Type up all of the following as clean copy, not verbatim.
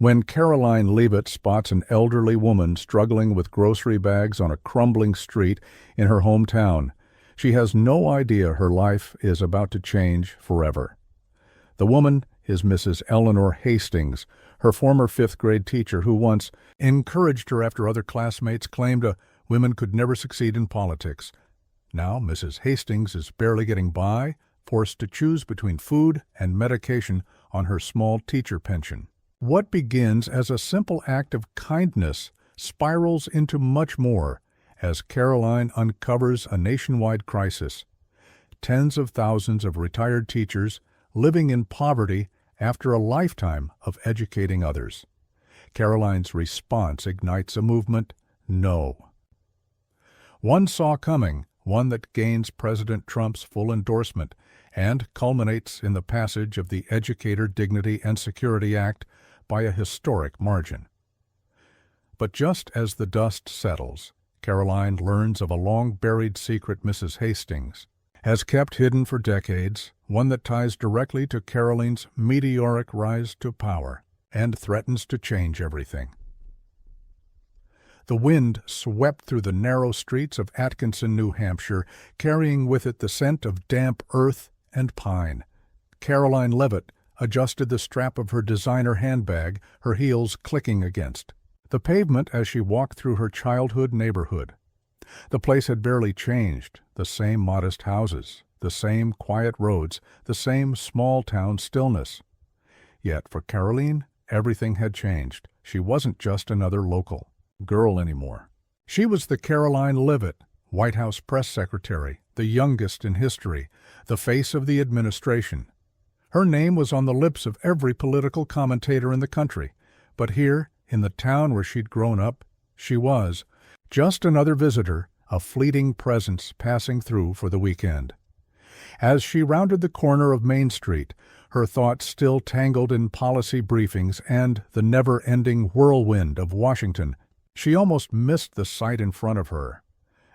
When Karoline Leavitt spots an elderly woman struggling with grocery bags on a crumbling street in her hometown, she has no idea her life is about to change forever. The woman is Mrs. Eleanor Hastings, her former fifth-grade teacher who once encouraged her after other classmates claimed a women could never succeed in politics. Now Mrs. Hastings is barely getting by, forced to choose between food and medication on her small teacher pension. What begins as a simple act of kindness spirals into much more as Karoline uncovers a nationwide crisis. Tens of thousands of retired teachers living in poverty after a lifetime of educating others. Karoline's response ignites a movement, no. One saw coming, one that gains President Trump's full endorsement and culminates in the passage of the Educator, Dignity, and Security Act by a historic margin. But just as the dust settles, Karoline learns of a long-buried secret Mrs. Hastings has kept hidden for decades, one that ties directly to Karoline's meteoric rise to power and threatens to change everything. The wind swept through the narrow streets of Atkinson, New Hampshire, carrying with it the scent of damp earth and pine. Karoline Leavitt adjusted the strap of her designer handbag, her heels clicking against the pavement as she walked through her childhood neighborhood. The place had barely changed, the same modest houses, the same quiet roads, the same small-town stillness. Yet for Karoline, everything had changed. She wasn't just another local girl anymore. She was the Karoline Leavitt, White House press secretary, the youngest in history, the face of the administration. Her name was on the lips of every political commentator in the country, but here, in the town where she'd grown up, she was just another visitor, a fleeting presence passing through for the weekend. As she rounded the corner of Main Street, her thoughts still tangled in policy briefings and the never-ending whirlwind of Washington, she almost missed the sight in front of her.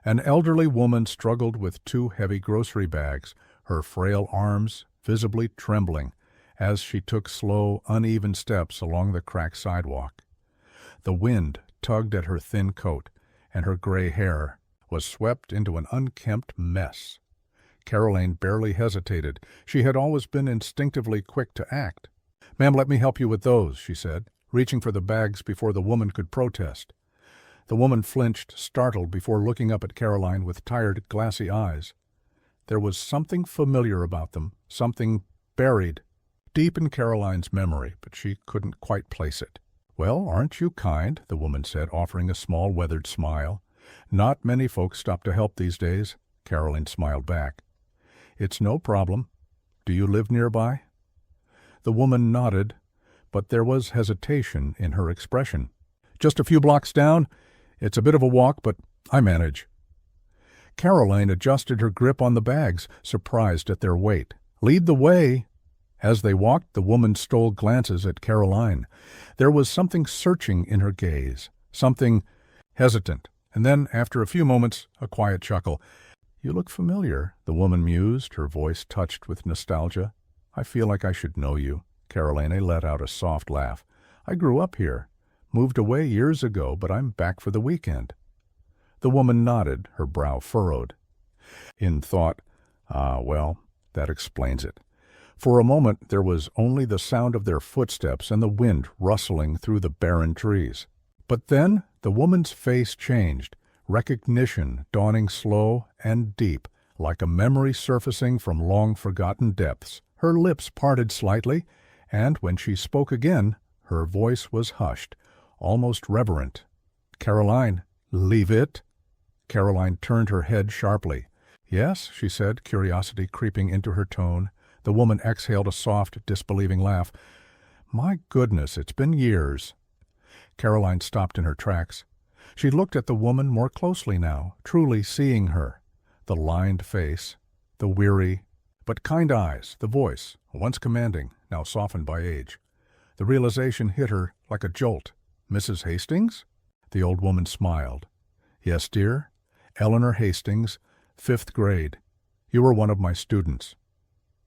An elderly woman struggled with two heavy grocery bags, her frail arms visibly trembling as she took slow, uneven steps along the cracked sidewalk. The wind tugged at her thin coat, and her gray hair was swept into an unkempt mess. Karoline barely hesitated. She had always been instinctively quick to act. "Ma'am, let me help you with those," she said, reaching for the bags before the woman could protest. The woman flinched, startled, before looking up at Karoline with tired, glassy eyes. There was something familiar about them, something buried deep in Karoline's memory, but she couldn't quite place it. "Well, aren't you kind?" the woman said, offering a small, weathered smile. "Not many folks stop to help these days." Karoline smiled back. "It's no problem. Do you live nearby?" The woman nodded, but there was hesitation in her expression. "Just a few blocks down. It's a bit of a walk, but I manage." Karoline adjusted her grip on the bags, surprised at their weight. "Lead the way." As they walked, the woman stole glances at Karoline. There was something searching in her gaze, something hesitant, and then, after a few moments, a quiet chuckle. "You look familiar," the woman mused, her voice touched with nostalgia. "I feel like I should know you." Karoline let out a soft laugh. "I grew up here, moved away years ago, but I'm back for the weekend." The woman nodded, her brow furrowed. In thought, well, that explains it. For a moment there was only the sound of their footsteps and the wind rustling through the barren trees. But then the woman's face changed, recognition dawning slow and deep, like a memory surfacing from long-forgotten depths. Her lips parted slightly, and when she spoke again, her voice was hushed, almost reverent. "Karoline Leavitt?" Karoline turned her head sharply. "Yes," she said, curiosity creeping into her tone. The woman exhaled a soft, disbelieving laugh. "My goodness, it's been years." Karoline stopped in her tracks. She looked at the woman more closely now, truly seeing her. The lined face, the weary but kind eyes, the voice, once commanding, now softened by age. The realization hit her like a jolt. "Mrs. Hastings?" The old woman smiled. "Yes, dear. Eleanor Hastings, 5th grade. You were one of my students."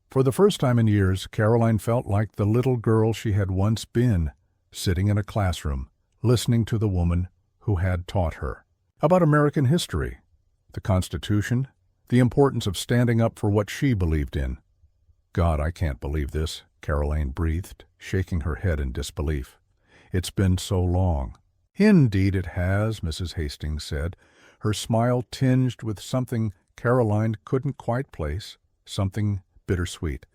For the first time in years, Karoline felt like the little girl she had once been. sitting in a classroom, listening to the woman who had taught her. About American history, the Constitution, the importance of standing up for what she believed in. God, I can't believe this, Karoline breathed, shaking her head in disbelief. It's been so long. Indeed it has, Mrs. Hastings said, her smile tinged with something Karoline couldn't quite place, something bittersweet.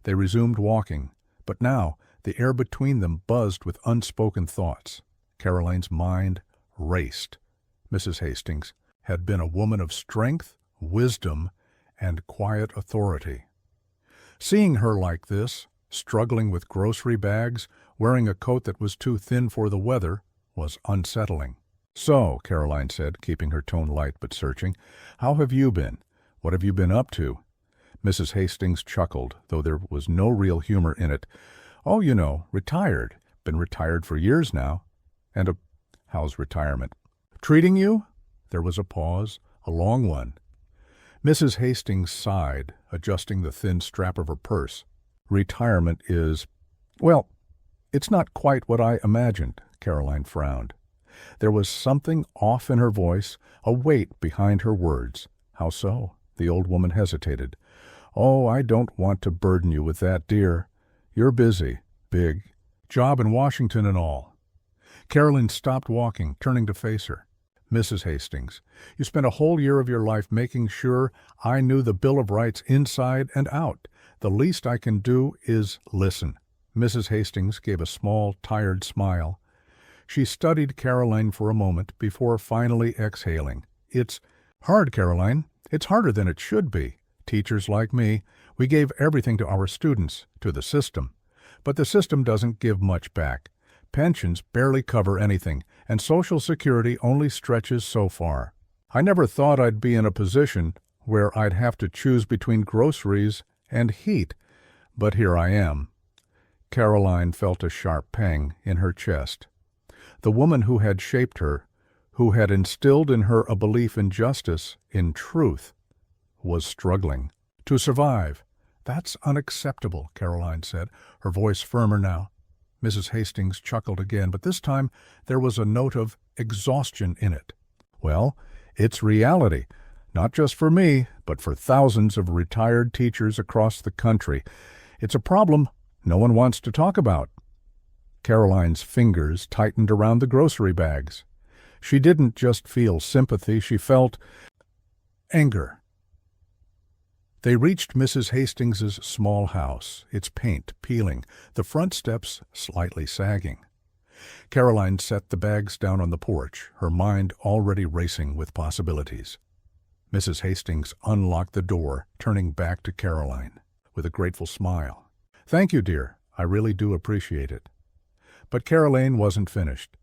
They resumed walking, but now the air between them buzzed with unspoken thoughts. Karoline's mind raced. Mrs. Hastings had been a woman of strength, wisdom, and quiet authority. Seeing her like this, struggling with grocery bags, wearing a coat that was too thin for the weather, was unsettling. "So," Karoline said, keeping her tone light but searching, "how have you been? What have you been up to?" Mrs. Hastings chuckled, though there was no real humor in it. "Oh, you know, retired. Been retired for years now." "And how's retirement?" "Treating you?" There was a pause, a long one. Mrs. Hastings sighed, adjusting the thin strap of her purse. "Retirement is, well, it's not quite what I imagined," Karoline frowned. There was something off in her voice, a weight behind her words. "How so?" The old woman hesitated. "Oh, I don't want to burden you with that, dear. You're busy, big, job in Washington and all." Karoline stopped walking, turning to face her. "Mrs. Hastings, you spent a whole year of your life making sure I knew the Bill of Rights inside and out. The least I can do is listen." Mrs. Hastings gave a small, tired smile. She studied Karoline for a moment before finally exhaling. "It's hard, Karoline. It's harder than it should be. Teachers like me, we gave everything to our students, to the system. But the system doesn't give much back. Pensions barely cover anything, and Social Security only stretches so far. I never thought I'd be in a position where I'd have to choose between groceries and heat, but here I am." Karoline felt a sharp pang in her chest. The woman who had shaped her, who had instilled in her a belief in justice, in truth, was struggling to survive. "That's unacceptable," Karoline said, her voice firmer now. Mrs. Hastings chuckled again, but this time there was a note of exhaustion in it. "Well, it's reality, not just for me, but for thousands of retired teachers across the country. It's a problem no one wants to talk about." Karoline's fingers tightened around the grocery bags. She didn't just feel sympathy, she felt anger. They reached Mrs. Hastings's small house, its paint peeling, the front steps slightly sagging. Karoline set the bags down on the porch, her mind already racing with possibilities. Mrs. Hastings unlocked the door, turning back to Karoline with a grateful smile. "Thank you, dear. I really do appreciate it." But Karoline wasn't finished.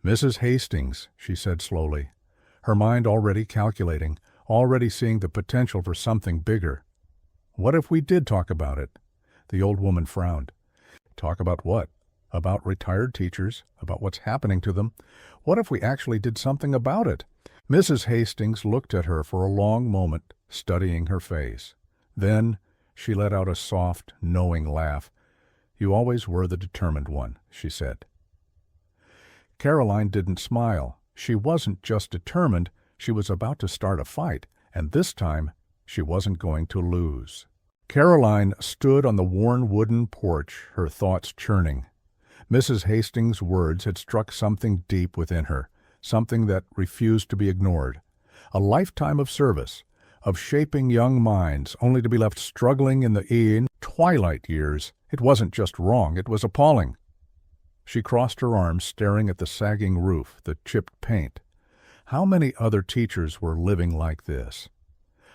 "Mrs. Hastings," she said slowly, her mind already calculating, already seeing the potential for something bigger. "What if we did talk about it?" The old woman frowned. "Talk about what? About retired teachers, about what's happening to them? What if we actually did something about it?" Mrs. Hastings looked at her for a long moment, studying her face. Then she let out a soft, knowing laugh. "You always were the determined one," she said. Karoline didn't smile. She wasn't just determined, she was about to start a fight, and this time she wasn't going to lose. Karoline stood on the worn wooden porch, her thoughts churning. Mrs. Hastings' words had struck something deep within her, something that refused to be ignored. A lifetime of service, of shaping young minds, only to be left struggling in the twilight years. It wasn't just wrong, it was appalling. She crossed her arms, staring at the sagging roof, the chipped paint. How many other teachers were living like this?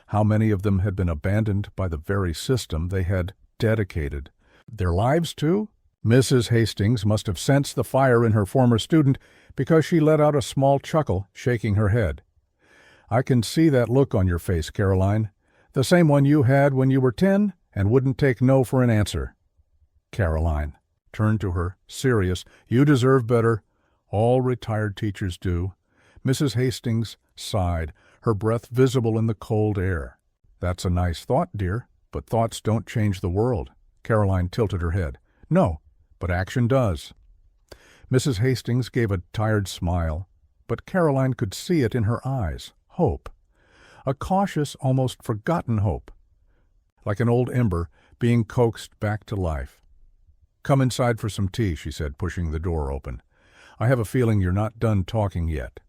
How many of them had been abandoned by the very system they had dedicated their lives to? Mrs. Hastings must have sensed the fire in her former student, because she let out a small chuckle, shaking her head. "I can see that look on your face, Karoline. The same one you had when you were 10 and wouldn't take no for an answer." Karoline turned to her, serious. "You deserve better. All retired teachers do." Mrs. Hastings sighed, her breath visible in the cold air. "That's a nice thought, dear, but thoughts don't change the world." Karoline tilted her head. "No, but action does." Mrs. Hastings gave a tired smile, but Karoline could see it in her eyes. Hope. A cautious, almost forgotten hope. Like an old ember being coaxed back to life. "Come inside for some tea," she said, pushing the door open. "I have a feeling you're not done talking yet."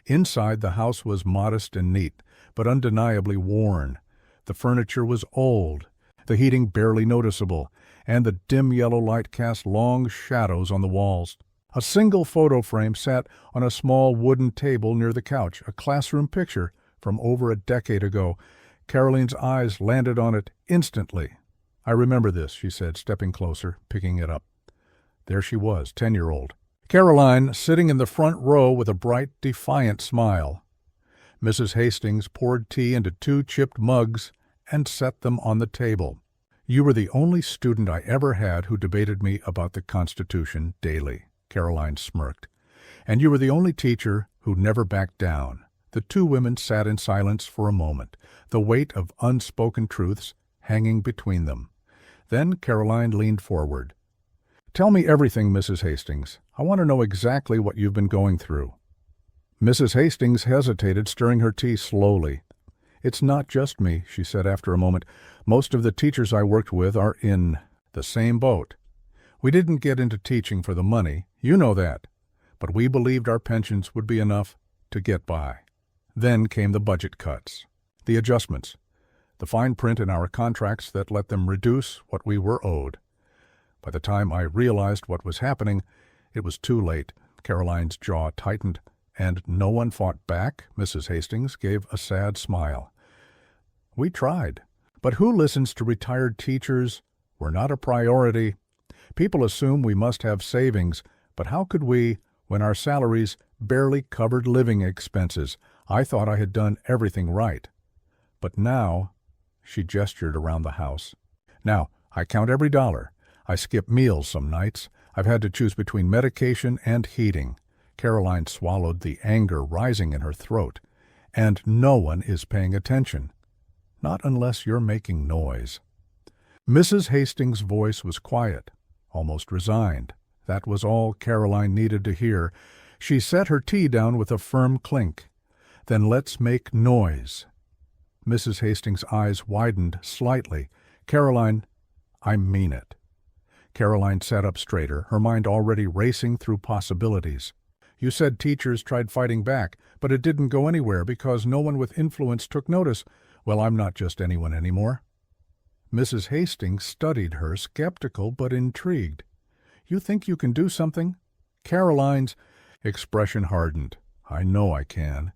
Inside, the house was modest and neat, but undeniably worn. The furniture was old, the heating barely noticeable, and the dim yellow light cast long shadows on the walls. A single photo frame sat on a small wooden table near the couch, a classroom picture from over a decade ago. Karoline's eyes landed on it instantly. "I remember this," she said, stepping closer, picking it up. There she was, 10-year-old. Karoline, sitting in the front row with a bright, defiant smile. Mrs. Hastings poured tea into 2 chipped mugs and set them on the table. "You were the only student I ever had who debated me about the Constitution daily," Karoline smirked. "And you were the only teacher who never backed down." The 2 women sat in silence for a moment, the weight of unspoken truths hanging between them. Then Karoline leaned forward. "Tell me everything, Mrs. Hastings. I want to know exactly what you've been going through." Mrs. Hastings hesitated, stirring her tea slowly. "It's not just me," she said after a moment. "Most of the teachers I worked with are in the same boat. We didn't get into teaching for the money, you know that, but we believed our pensions would be enough to get by." Then came the budget cuts, the adjustments, the fine print in our contracts that let them reduce what we were owed. By the time I realized what was happening, it was too late. Karoline's jaw tightened. "And no one fought back?" Mrs. Hastings gave a sad smile. "We tried. But who listens to retired teachers? We're not a priority. People assume we must have savings, but how could we when our salaries barely covered living expenses? I thought I had done everything right. But now," she gestured around the house, "now I count every dollar. I skip meals some nights. I've had to choose between medication and heating." Karoline swallowed, the anger rising in her throat. "And no one is paying attention. Not unless you're making noise." Mrs. Hastings' voice was quiet, almost resigned. That was all Karoline needed to hear. She set her tea down with a firm clink. "Then let's make noise." Mrs. Hastings' eyes widened slightly. "Karoline, I mean it." Karoline sat up straighter, her mind already racing through possibilities. "You said teachers tried fighting back, but it didn't go anywhere because no one with influence took notice. Well, I'm not just anyone anymore." Mrs. Hastings studied her, skeptical but intrigued. "You think you can do something?" Karoline's expression hardened. "I know I can."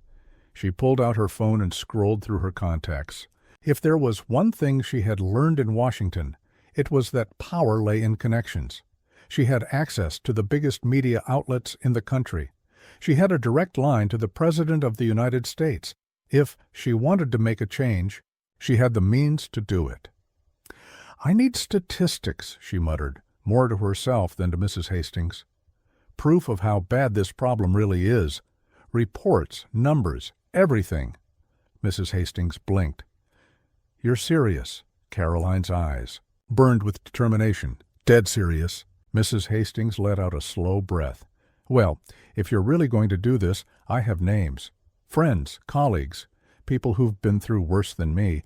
She pulled out her phone and scrolled through her contacts. If there was one thing she had learned in Washington, it was that power lay in connections. She had access to the biggest media outlets in the country. She had a direct line to the President of the United States. If she wanted to make a change, she had the means to do it. "I need statistics," she muttered, more to herself than to Mrs. Hastings. "Proof of how bad this problem really is. Reports, numbers, everything." Mrs. Hastings blinked. "You're serious?" Karoline's eyes burned with determination. "Dead serious." Mrs. Hastings let out a slow breath. "Well, if you're really going to do this, I have names. Friends, colleagues, people who've been through worse than me.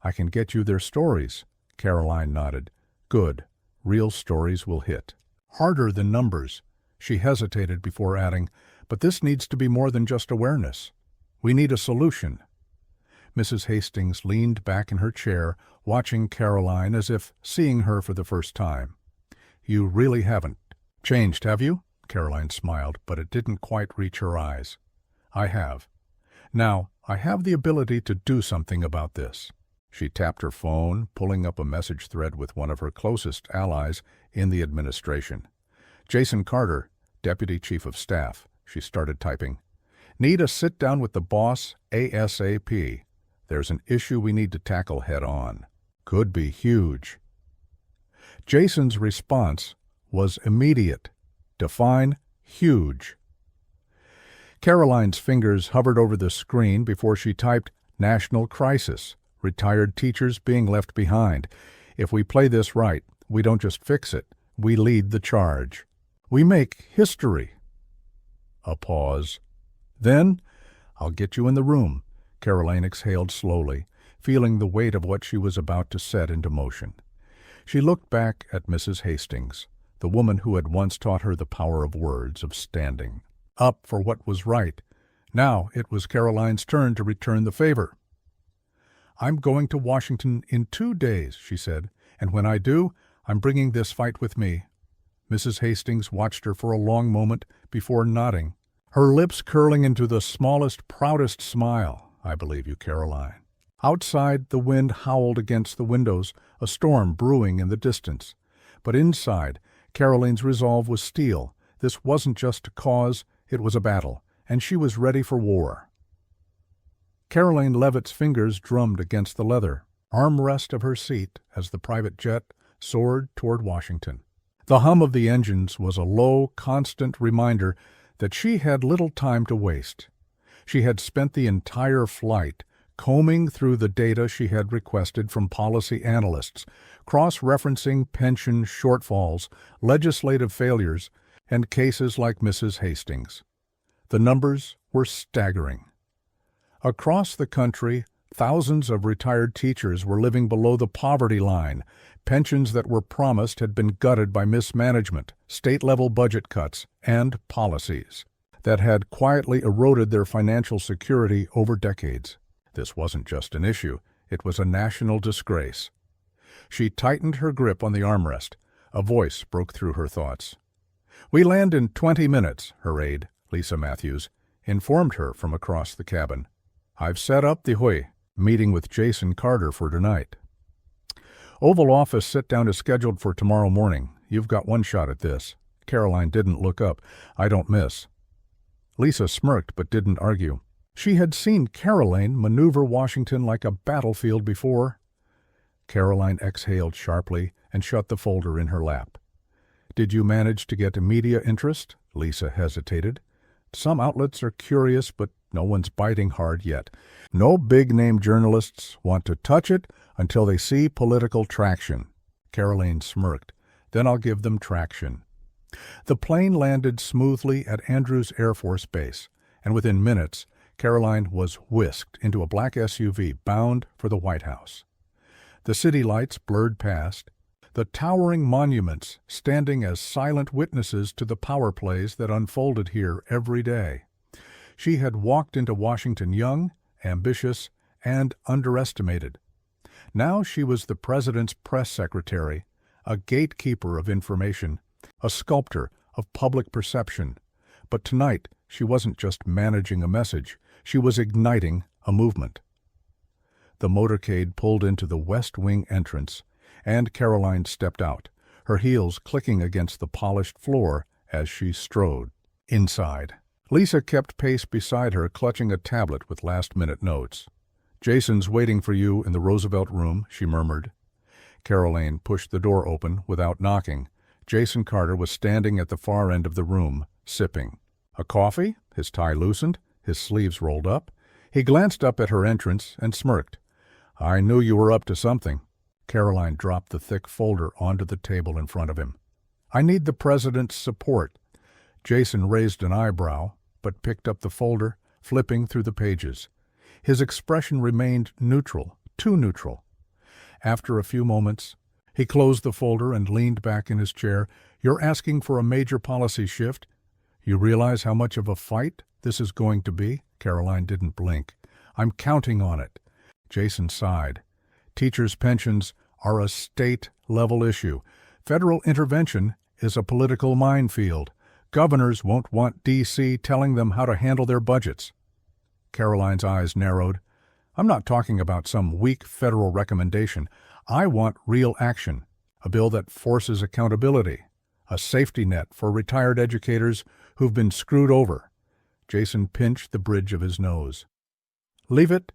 I can get you their stories." Karoline nodded. "Good. Real stories will hit. Harder than numbers." She hesitated before adding, "But this needs to be more than just awareness. We need a solution." Mrs. Hastings leaned back in her chair, watching Karoline as if seeing her for the first time. "You really haven't changed, have you?" Karoline smiled, but it didn't quite reach her eyes. "I have. Now, I have the ability to do something about this." She tapped her phone, pulling up a message thread with one of her closest allies in the administration. "Jason Carter, Deputy Chief of Staff," she started typing. "Need a sit-down with the boss ASAP. There's an issue we need to tackle head-on. Could be huge." Jason's response was immediate. Define huge. Karoline's fingers hovered over the screen before she typed national crisis, retired teachers being left behind. If we play this right, we don't just fix it, we lead the charge. We make history. A pause. Then, I'll get you in the room. Karoline exhaled slowly, feeling the weight of what she was about to set into motion. She looked back at Mrs. Hastings, the woman who had once taught her the power of words, of standing up for what was right. Now it was Karoline's turn to return the favor. "I'm going to Washington in 2 days," she said, "and when I do, I'm bringing this fight with me." Mrs. Hastings watched her for a long moment before nodding, her lips curling into the smallest, proudest smile. "I believe you, Karoline." Outside, the wind howled against the windows, a storm brewing in the distance. But inside, Karoline's resolve was steel. This wasn't just a cause, it was a battle, and she was ready for war. Karoline Leavitt's fingers drummed against the leather armrest of her seat as the private jet soared toward Washington. The hum of the engines was a low, constant reminder that she had little time to waste. She had spent the entire flight combing through the data she had requested from policy analysts, cross-referencing pension shortfalls, legislative failures, and cases like Mrs. Hastings. The numbers were staggering. Across the country, thousands of retired teachers were living below the poverty line. Pensions that were promised had been gutted by mismanagement, state-level budget cuts, and policies that had quietly eroded their financial security over decades. This wasn't just an issue, it was a national disgrace. She tightened her grip on the armrest. A voice broke through her thoughts. "We land in 20 minutes, her aide, Lisa Matthews, informed her from across the cabin. "I've set up the meeting with Jason Carter for tonight. Oval Office sit-down is scheduled for tomorrow morning. You've got one shot at this." Karoline didn't look up. "I don't miss." Lisa smirked but didn't argue. She had seen Karoline maneuver Washington like a battlefield before. Karoline exhaled sharply and shut the folder in her lap. "Did you manage to get media interest?" Lisa hesitated. "Some outlets are curious, but no one's biting hard yet. No big-name journalists want to touch it until they see political traction." Karoline smirked. "Then I'll give them traction." The plane landed smoothly at Andrews Air Force Base, and within minutes, Karoline was whisked into a black SUV bound for the White House. The city lights blurred past, the towering monuments standing as silent witnesses to the power plays that unfolded here every day. She had walked into Washington young, ambitious, and underestimated. Now she was the president's press secretary, a gatekeeper of information, a sculptor of public perception. But tonight she wasn't just managing a message, she was igniting a movement. The motorcade pulled into the West Wing entrance, and Karoline stepped out, her heels clicking against the polished floor as she strode inside. Lisa kept pace beside her, clutching a tablet with last-minute notes. "Jason's waiting for you in the Roosevelt room," she murmured. Karoline pushed the door open without knocking. Jason Carter was standing at the far end of the room, sipping. A coffee, his tie loosened, his sleeves rolled up. He glanced up at her entrance and smirked. "I knew you were up to something." Karoline dropped the thick folder onto the table in front of him. "I need the president's support." Jason raised an eyebrow, but picked up the folder, flipping through the pages. His expression remained neutral, too neutral. After a few moments, he closed the folder and leaned back in his chair. "You're asking for a major policy shift? You realize how much of a fight this is going to be?" Karoline didn't blink. "I'm counting on it." Jason sighed. "Teachers' pensions are a state-level issue. Federal intervention is a political minefield. Governors won't want D.C. telling them how to handle their budgets." Karoline's eyes narrowed. "I'm not talking about some weak federal recommendation. I want real action, a bill that forces accountability, a safety net for retired educators who've been screwed over." Jason pinched the bridge of his nose. "Leavitt,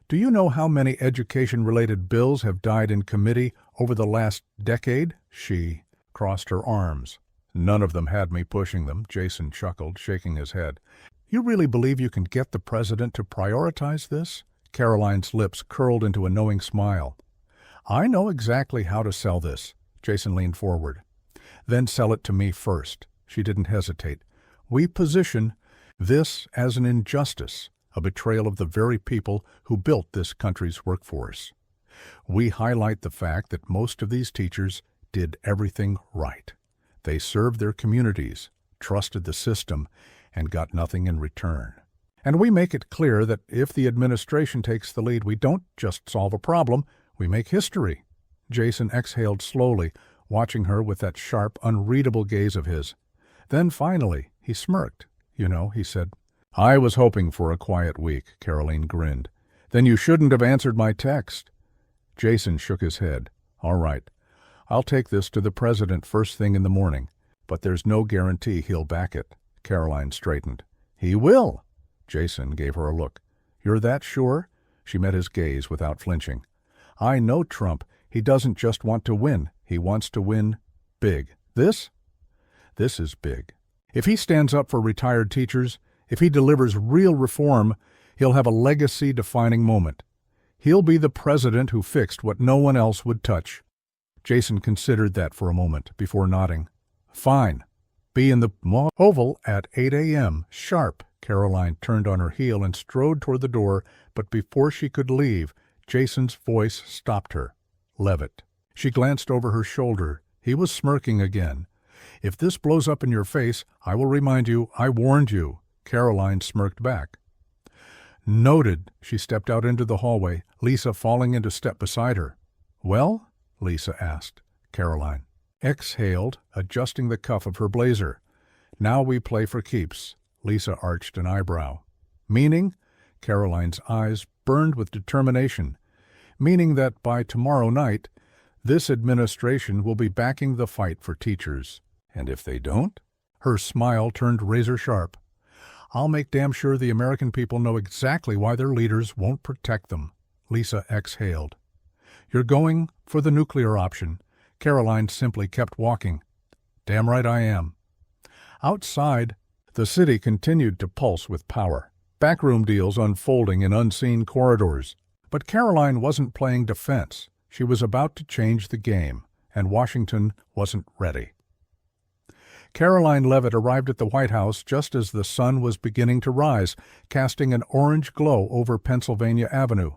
do you know how many education-related bills have died in committee over the last decade?" She crossed her arms. "None of them had me pushing them," Jason chuckled, shaking his head. "You really believe you can get the president to prioritize this?" Karoline's lips curled into a knowing smile. "I know exactly how to sell this." Jason leaned forward. "Then sell it to me first." She didn't hesitate. We position this as an injustice, a betrayal of the very people who built this country's workforce. We highlight the fact that most of these teachers did everything right. They served their communities, trusted the system, and got nothing in return. And we make it clear that if the administration takes the lead, we don't just solve a problem, we make history. Jason exhaled slowly, watching her with that sharp, unreadable gaze of his. Then finally, he smirked. "You know," he said. "I was hoping for a quiet week," Karoline grinned. "Then you shouldn't have answered my text." Jason shook his head. "All right. I'll take this to the president first thing in the morning, but there's no guarantee he'll back it." Karoline straightened. "He will." Jason gave her a look. "You're that sure?" She met his gaze without flinching. "I know Trump. He doesn't just want to win. He wants to win big. This is big. If he stands up for retired teachers, if he delivers real reform, he'll have a legacy-defining moment. He'll be the president who fixed what no one else would touch." Jason considered that for a moment before nodding. "Fine. Be in the Oval at 8 a.m. sharp." Karoline turned on her heel and strode toward the door, but before she could leave, Jason's voice stopped her. "Leavitt." She glanced over her shoulder. He was smirking again. "If this blows up in your face, I will remind you I warned you." Karoline smirked back. "Noted." She stepped out into the hallway, Lisa falling into step beside her. "Well?" Lisa asked. Karoline exhaled, adjusting the cuff of her blazer. "Now we play for keeps." Lisa arched an eyebrow. "Meaning?" Karoline's eyes burned with determination. "Meaning that by tomorrow night, this administration will be backing the fight for teachers. And if they don't?" Her smile turned razor-sharp. "I'll make damn sure the American people know exactly why their leaders won't protect them." Lisa exhaled. "You're going for the nuclear option." Karoline simply kept walking. "Damn right I am." Outside, the city continued to pulse with power, backroom deals unfolding in unseen corridors. But Karoline wasn't playing defense. She was about to change the game, and Washington wasn't ready. Karoline Leavitt arrived at the White House just as the sun was beginning to rise, casting an orange glow over Pennsylvania Avenue.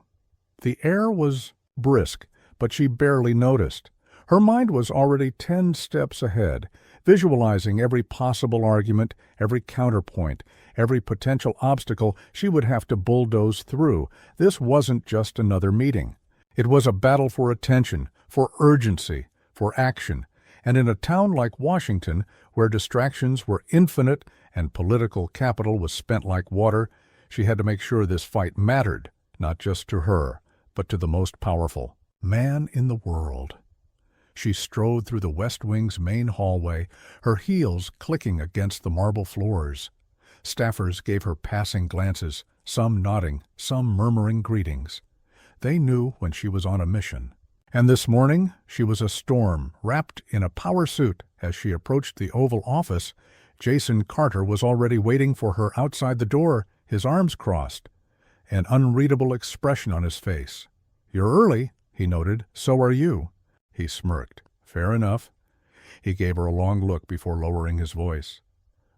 The air was brisk, but she barely noticed. Her mind was already 10 steps ahead, visualizing every possible argument, every counterpoint, every potential obstacle she would have to bulldoze through. This wasn't just another meeting. It was a battle for attention, for urgency, for action. And in a town like Washington, where distractions were infinite and political capital was spent like water, she had to make sure this fight mattered, not just to her, but to the most powerful man in the world. She strode through the West Wing's main hallway, her heels clicking against the marble floors. Staffers gave her passing glances, some nodding, some murmuring greetings. They knew when she was on a mission. And this morning, she was a storm, wrapped in a power suit. As she approached the Oval Office, Jason Carter was already waiting for her outside the door, his arms crossed, an unreadable expression on his face. "You're early," he noted. "So are you." He smirked. "Fair enough." He gave her a long look before lowering his voice.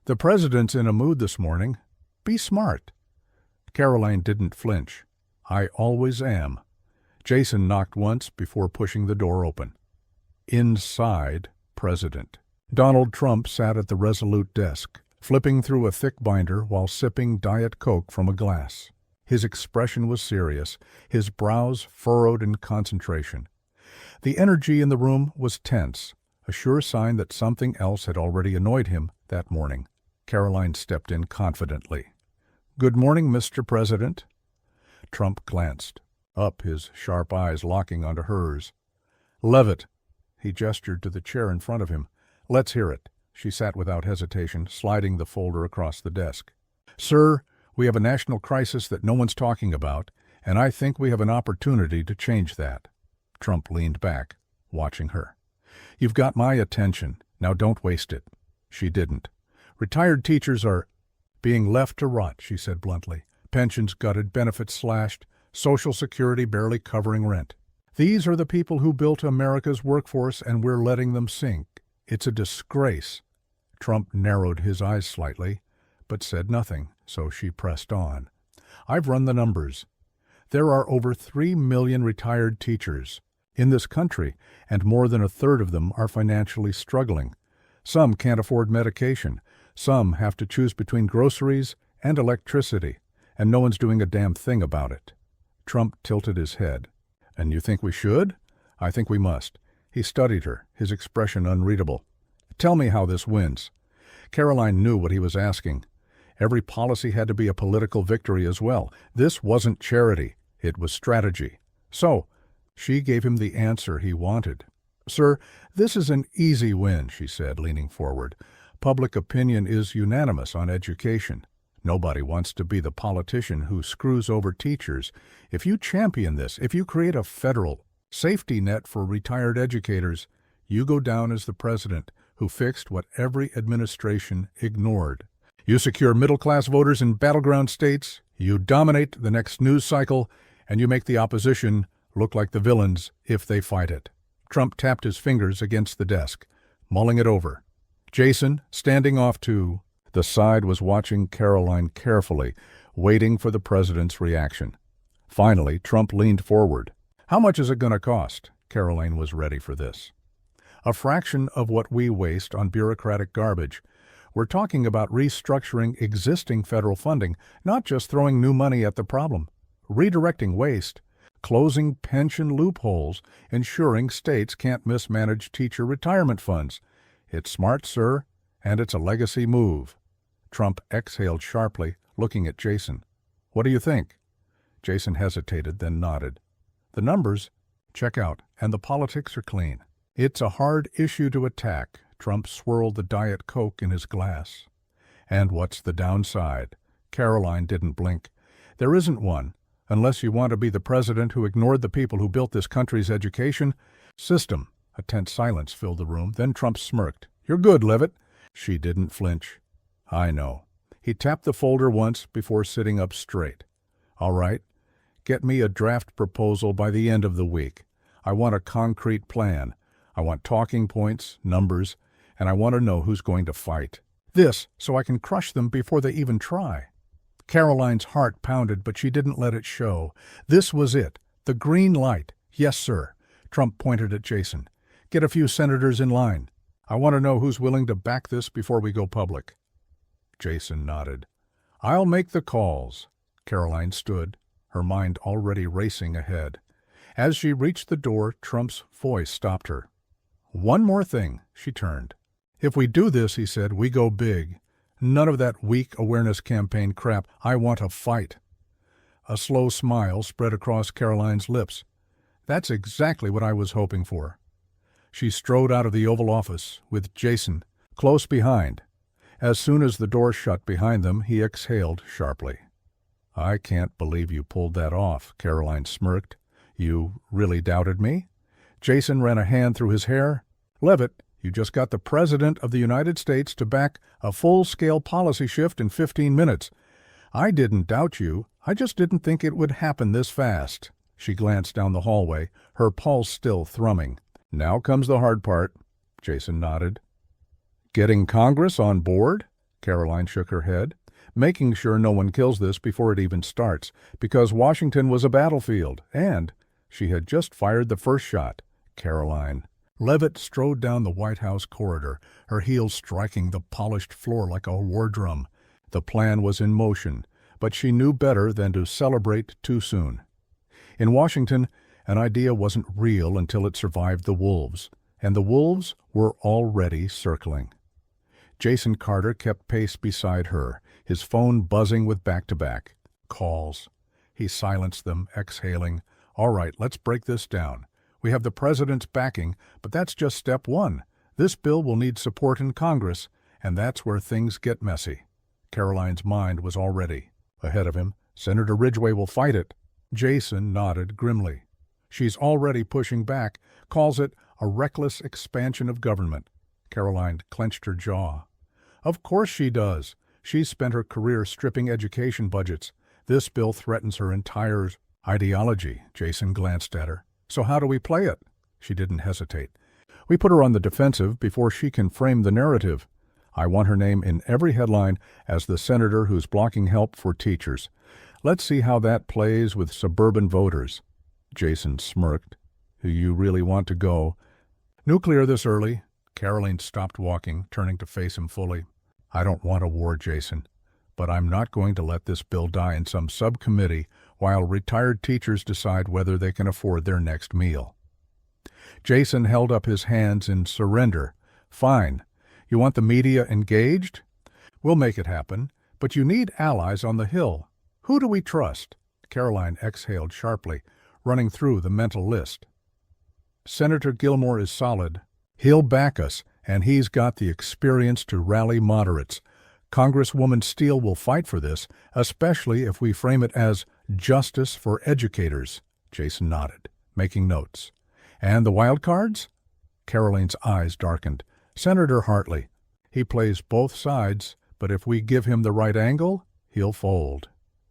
"The president's in a mood this morning. Be smart." Karoline didn't flinch. "I always am." Jason knocked once before pushing the door open. Inside, President Donald Trump sat at the resolute desk, flipping through a thick binder while sipping Diet Coke from a glass. His expression was serious, his brows furrowed in concentration. The energy in the room was tense, a sure sign that something else had already annoyed him that morning. Karoline stepped in confidently. "Good morning, Mr. President." Trump glanced up, his sharp eyes locking onto hers. "Leavitt." He gestured to the chair in front of him. "Let's hear it." She sat without hesitation, sliding the folder across the desk. "Sir, we have a national crisis that no one's talking about, and I think we have an opportunity to change that." Trump leaned back, watching her. "You've got my attention. Now don't waste it." She didn't. "Retired teachers are being left to rot," she said bluntly. "Pensions gutted, benefits slashed, Social Security barely covering rent. These are the people who built America's workforce, and we're letting them sink. It's a disgrace." Trump narrowed his eyes slightly, but said nothing, so she pressed on. I've run the numbers. There are over 3 million retired teachers in this country, and more than a third of them are financially struggling. Some can't afford medication. Some have to choose between groceries and electricity, and no one's doing a damn thing about it. Trump tilted his head. And you think we should? I think we must. He studied her, his expression unreadable. Tell me how this wins. Karoline knew what he was asking. Every policy had to be a political victory as well. This wasn't charity. It was strategy. So, she gave him the answer he wanted. Sir, this is an easy win, she said, leaning forward. Public opinion is unanimous on education. Nobody wants to be the politician who screws over teachers. If you champion this, if you create a federal safety net for retired educators, you go down as the president who fixed what every administration ignored. You secure middle-class voters in battleground states, you dominate the next news cycle, and you make the opposition look like the villains if they fight it. Trump tapped his fingers against the desk, mulling it over. Jason, standing off to the side, was watching Karoline carefully, waiting for the president's reaction. Finally, Trump leaned forward. How much is it going to cost? Karoline was ready for this. A fraction of what we waste on bureaucratic garbage. We're talking about restructuring existing federal funding, not just throwing new money at the problem. Redirecting waste, closing pension loopholes, ensuring states can't mismanage teacher retirement funds. It's smart, sir, and it's a legacy move. Trump exhaled sharply, looking at Jason. What do you think? Jason hesitated, then nodded. The numbers check out, and the politics are clean. It's a hard issue to attack. Trump swirled the Diet Coke in his glass. And what's the downside? Karoline didn't blink. There isn't one, unless you want to be the president who ignored the people who built this country's education system. A tense silence filled the room. Then Trump smirked. You're good, Leavitt. She didn't flinch. I know. He tapped the folder once before sitting up straight. All right. Get me a draft proposal by the end of the week. I want a concrete plan. I want talking points, numbers, and I want to know who's going to fight. This, so I can crush them before they even try. Karoline's heart pounded, but she didn't let it show. This was it. The green light. Yes, sir. Trump pointed at Jason. Get a few senators in line. I want to know who's willing to back this before we go public. Jason nodded. I'll make the calls. Karoline stood, her mind already racing ahead. As she reached the door, Trump's voice stopped her. One more thing, she turned. If we do this, he said, we go big. None of that weak awareness campaign crap. I want a fight. A slow smile spread across Karoline's lips. That's exactly what I was hoping for. She strode out of the Oval Office, with Jason close behind. As soon as the door shut behind them, he exhaled sharply. I can't believe you pulled that off, Karoline smirked. You really doubted me? Jason ran a hand through his hair. Leavitt, you just got the President of the United States to back a full-scale policy shift in 15 minutes. I didn't doubt you. I just didn't think it would happen this fast. She glanced down the hallway, her pulse still thrumming. Now comes the hard part. Jason nodded. Getting Congress on board? Karoline shook her head. Making sure no one kills this before it even starts, because Washington was a battlefield, and she had just fired the first shot. Karoline. Leavitt strode down the White House corridor, her heels striking the polished floor like a war drum. The plan was in motion, but she knew better than to celebrate too soon. In Washington, an idea wasn't real until it survived the wolves, and the wolves were already circling. Jason Carter kept pace beside her, his phone buzzing with back-to-back calls. He silenced them, exhaling. All right, let's break this down. We have the president's backing, but that's just step one. This bill will need support in Congress, and that's where things get messy. Karoline's mind was already ahead of him. Senator Ridgway will fight it. Jason nodded grimly. She's already pushing back, calls it a reckless expansion of government. Karoline clenched her jaw. Of course she does. She's spent her career stripping education budgets. This bill threatens her entire ideology. Jason glanced at her. So how do we play it? She didn't hesitate. We put her on the defensive before she can frame the narrative. I want her name in every headline as the senator who's blocking help for teachers. Let's see how that plays with suburban voters." Jason smirked. "Do you really want to go?" "Nuclear this early?" Karoline stopped walking, turning to face him fully. "I don't want a war, Jason, but I'm not going to let this bill die in some subcommittee while retired teachers decide whether they can afford their next meal." Jason held up his hands in surrender. "Fine. You want the media engaged? We'll make it happen, but you need allies on the Hill. Who do we trust?" Karoline exhaled sharply, running through the mental list. "Senator Gilmore is solid. He'll back us, and he's got the experience to rally moderates. Congresswoman Steele will fight for this, especially if we frame it as justice for educators." Jason nodded, making notes. "And the wild cards?" Karoline's eyes darkened. "Senator Hartley. He plays both sides, but if we give him the right angle, he'll fold."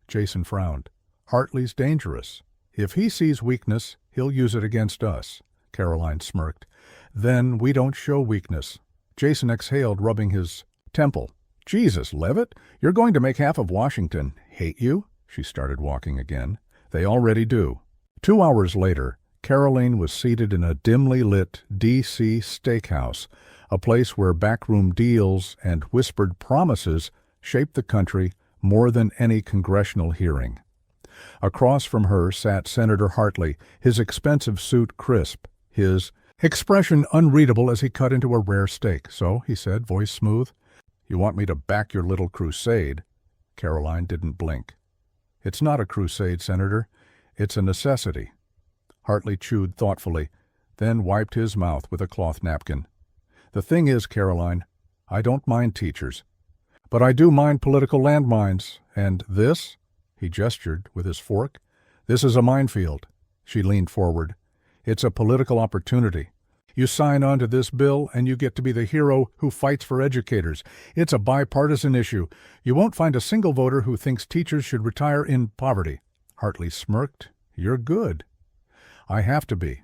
Jason frowned. "Hartley's dangerous. If he sees weakness, he'll use it against us." Karoline smirked. "Then we don't show weakness." Jason exhaled, rubbing his temple. "Jesus, Leavitt, you're going to make half of Washington hate you?" She started walking again. "They already do." 2 hours later, Karoline was seated in a dimly lit D.C. steakhouse, a place where backroom deals and whispered promises shaped the country more than any congressional hearing. Across from her sat Senator Hartley, his expensive suit crisp, his expression unreadable as he cut into a rare steak. "So," he said, voice smooth, "you want me to back your little crusade?" Karoline didn't blink. "It's not a crusade, Senator. It's a necessity." Hartley chewed thoughtfully, then wiped his mouth with a cloth napkin. "The thing is, Karoline, I don't mind teachers. But I do mind political landmines, and this," he gestured with his fork, "this is a minefield." She leaned forward. "It's a political opportunity. You sign on to this bill, and you get to be the hero who fights for educators. It's a bipartisan issue. You won't find a single voter who thinks teachers should retire in poverty." Hartley smirked. "You're good." "I have to be."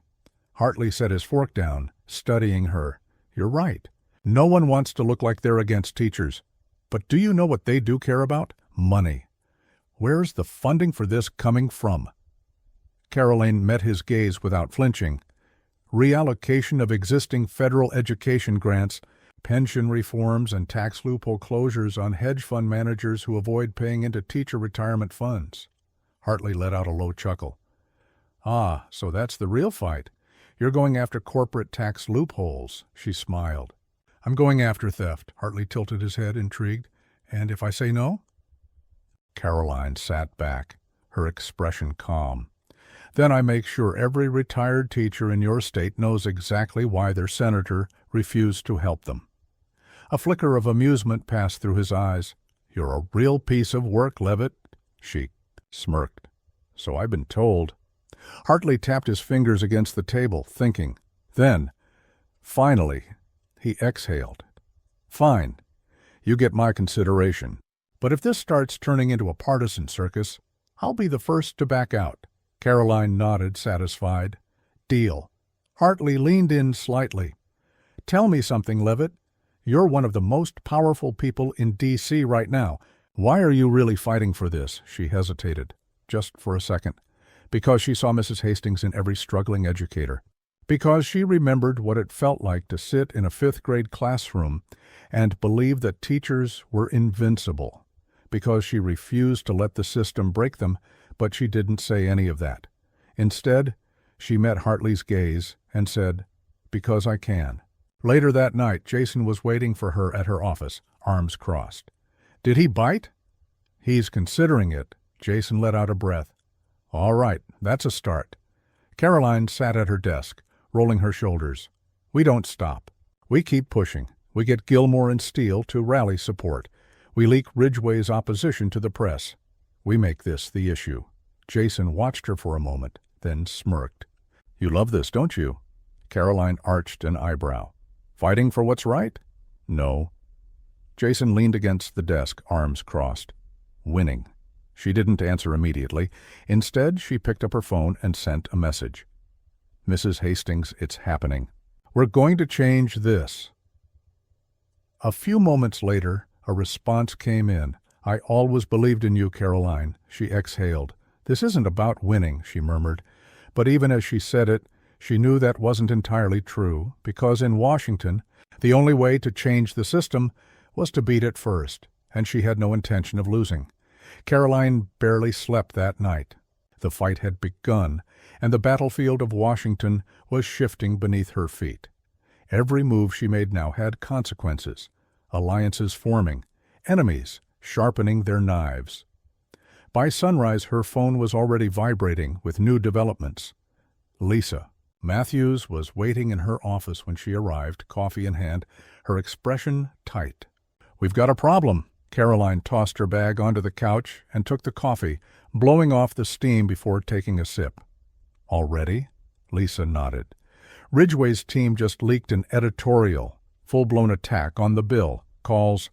Hartley set his fork down, studying her. "You're right. No one wants to look like they're against teachers. But do you know what they do care about? Money. Where's the funding for this coming from?" Karoline met his gaze without flinching. "Reallocation of existing federal education grants, pension reforms, and tax loophole closures on hedge fund managers who avoid paying into teacher retirement funds." Hartley let out a low chuckle. "Ah, so that's the real fight. You're going after corporate tax loopholes." She smiled. "I'm going after theft." Hartley tilted his head, intrigued. "And if I say no?" Karoline sat back, her expression calm. "Then I make sure every retired teacher in your state knows exactly why their senator refused to help them." A flicker of amusement passed through his eyes. "You're a real piece of work, Leavitt." She smirked. "So I've been told." Hartley tapped his fingers against the table, thinking. Then, finally, he exhaled. "Fine. You get my consideration. But if this starts turning into a partisan circus, I'll be the first to back out." Karoline nodded, satisfied. "Deal." Hartley leaned in slightly. "Tell me something, Leavitt. You're one of the most powerful people in D.C. right now. Why are you really fighting for this?" She hesitated, just for a second. Because she saw Mrs. Hastings in every struggling educator. Because she remembered what it felt like to sit in a fifth-grade classroom and believe that teachers were invincible. Because she refused to let the system break them, but she didn't say any of that. Instead, she met Hartley's gaze and said, "Because I can." Later that night, Jason was waiting for her at her office, arms crossed. "Did he bite?" "He's considering it." Jason let out a breath. "All right, that's a start." Karoline sat at her desk, rolling her shoulders. "We don't stop. We keep pushing. We get Gilmore and Steele to rally support. We leak Ridgway's opposition to the press. We make this the issue." Jason watched her for a moment, then smirked. "You love this, don't you?" Karoline arched an eyebrow. "Fighting for what's right?" "No." Jason leaned against the desk, arms crossed. "Winning." She didn't answer immediately. Instead, she picked up her phone and sent a message. "Mrs. Hastings, it's happening. We're going to change this." A few moments later, a response came in. "I always believed in you, Karoline," she exhaled. "This isn't about winning," she murmured. But even as she said it, she knew that wasn't entirely true, because in Washington, the only way to change the system was to beat it first, and she had no intention of losing. Karoline barely slept that night. The fight had begun, and the battlefield of Washington was shifting beneath her feet. Every move she made now had consequences. Alliances forming, enemies sharpening their knives. By sunrise, her phone was already vibrating with new developments. Lisa Matthews was waiting in her office when she arrived, coffee in hand, her expression tight. "We've got a problem." Karoline tossed her bag onto the couch and took the coffee, blowing off the steam before taking a sip. "Already?" Lisa nodded. "Ridgway's team just leaked an editorial, full-blown attack on the bill. Calls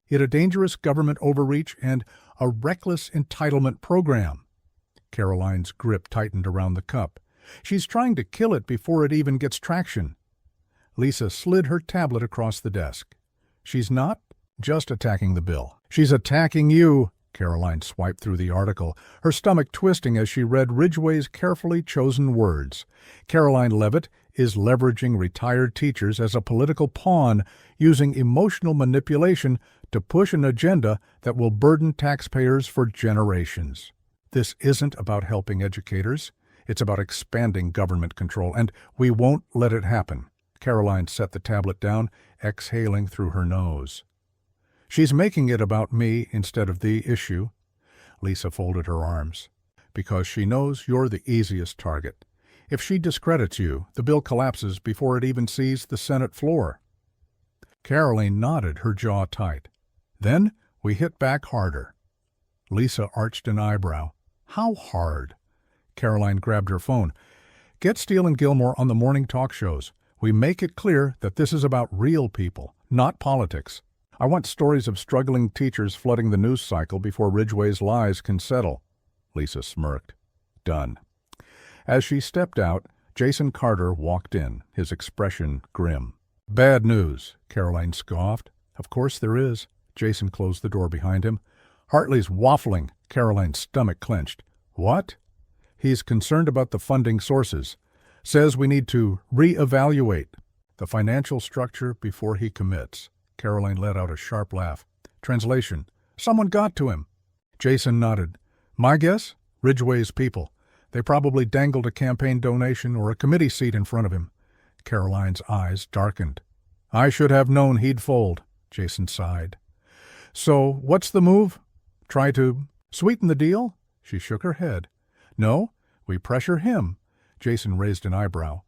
it a dangerous government overreach and a reckless entitlement program." Karoline's grip tightened around the cup. "She's trying to kill it before it even gets traction." Lisa slid her tablet across the desk. "She's not just attacking the bill. She's attacking you." Karoline swiped through the article, her stomach twisting as she read Ridgway's carefully chosen words. Karoline Leavitt is leveraging retired teachers as a political pawn, using emotional manipulation to push an agenda that will burden taxpayers for generations. This isn't about helping educators. It's about expanding government control, and we won't let it happen. Karoline set the tablet down, exhaling through her nose. "She's making it about me instead of the issue." Lisa folded her arms. "Because she knows you're the easiest target. If she discredits you, the bill collapses before it even sees the Senate floor." Karoline nodded, her jaw tight. "Then we hit back harder." Lisa arched an eyebrow. "How hard?" Karoline grabbed her phone. "Get Steele and Gilmore on the morning talk shows. We make it clear that this is about real people, not politics. I want stories of struggling teachers flooding the news cycle before Ridgway's lies can settle." Lisa smirked. "Done." As she stepped out, Jason Carter walked in, his expression grim. "Bad news," Karoline scoffed. "Of course there is." Jason closed the door behind him. "Hartley's waffling." Karoline's stomach clenched. "What?" "He's concerned about the funding sources. Says we need to reevaluate the financial structure before he commits." Karoline let out a sharp laugh. Translation: "Someone got to him." Jason nodded. "My guess? Ridgway's people. They probably dangled a campaign donation or a committee seat in front of him." Karoline's eyes darkened. "I should have known he'd fold," Jason sighed. "So what's the move? Try to sweeten the deal?" She shook her head. "No, we pressure him." Jason raised an eyebrow.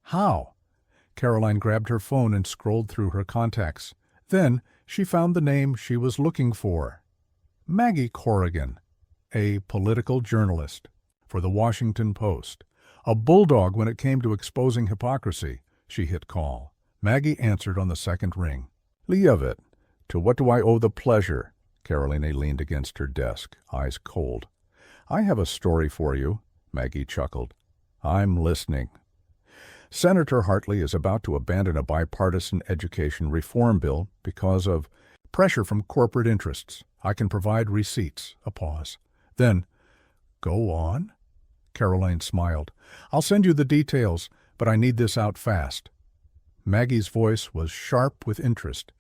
"How?" Karoline grabbed her phone and scrolled through her contacts. Then she found the name she was looking for. Maggie Corrigan, a political journalist for the Washington Post. A bulldog when it came to exposing hypocrisy. She hit call. Maggie answered on the second ring. "Leavitt, to what do I owe the pleasure?" Karoline leaned against her desk, eyes cold. "I have a story for you," Maggie chuckled. "I'm listening." Senator Hartley is about to abandon a bipartisan education reform bill because of pressure from corporate interests. I can provide receipts. A pause. Then, "Go on?" Karoline smiled. "I'll send you the details, but I need this out fast." Maggie's voice was sharp with interest.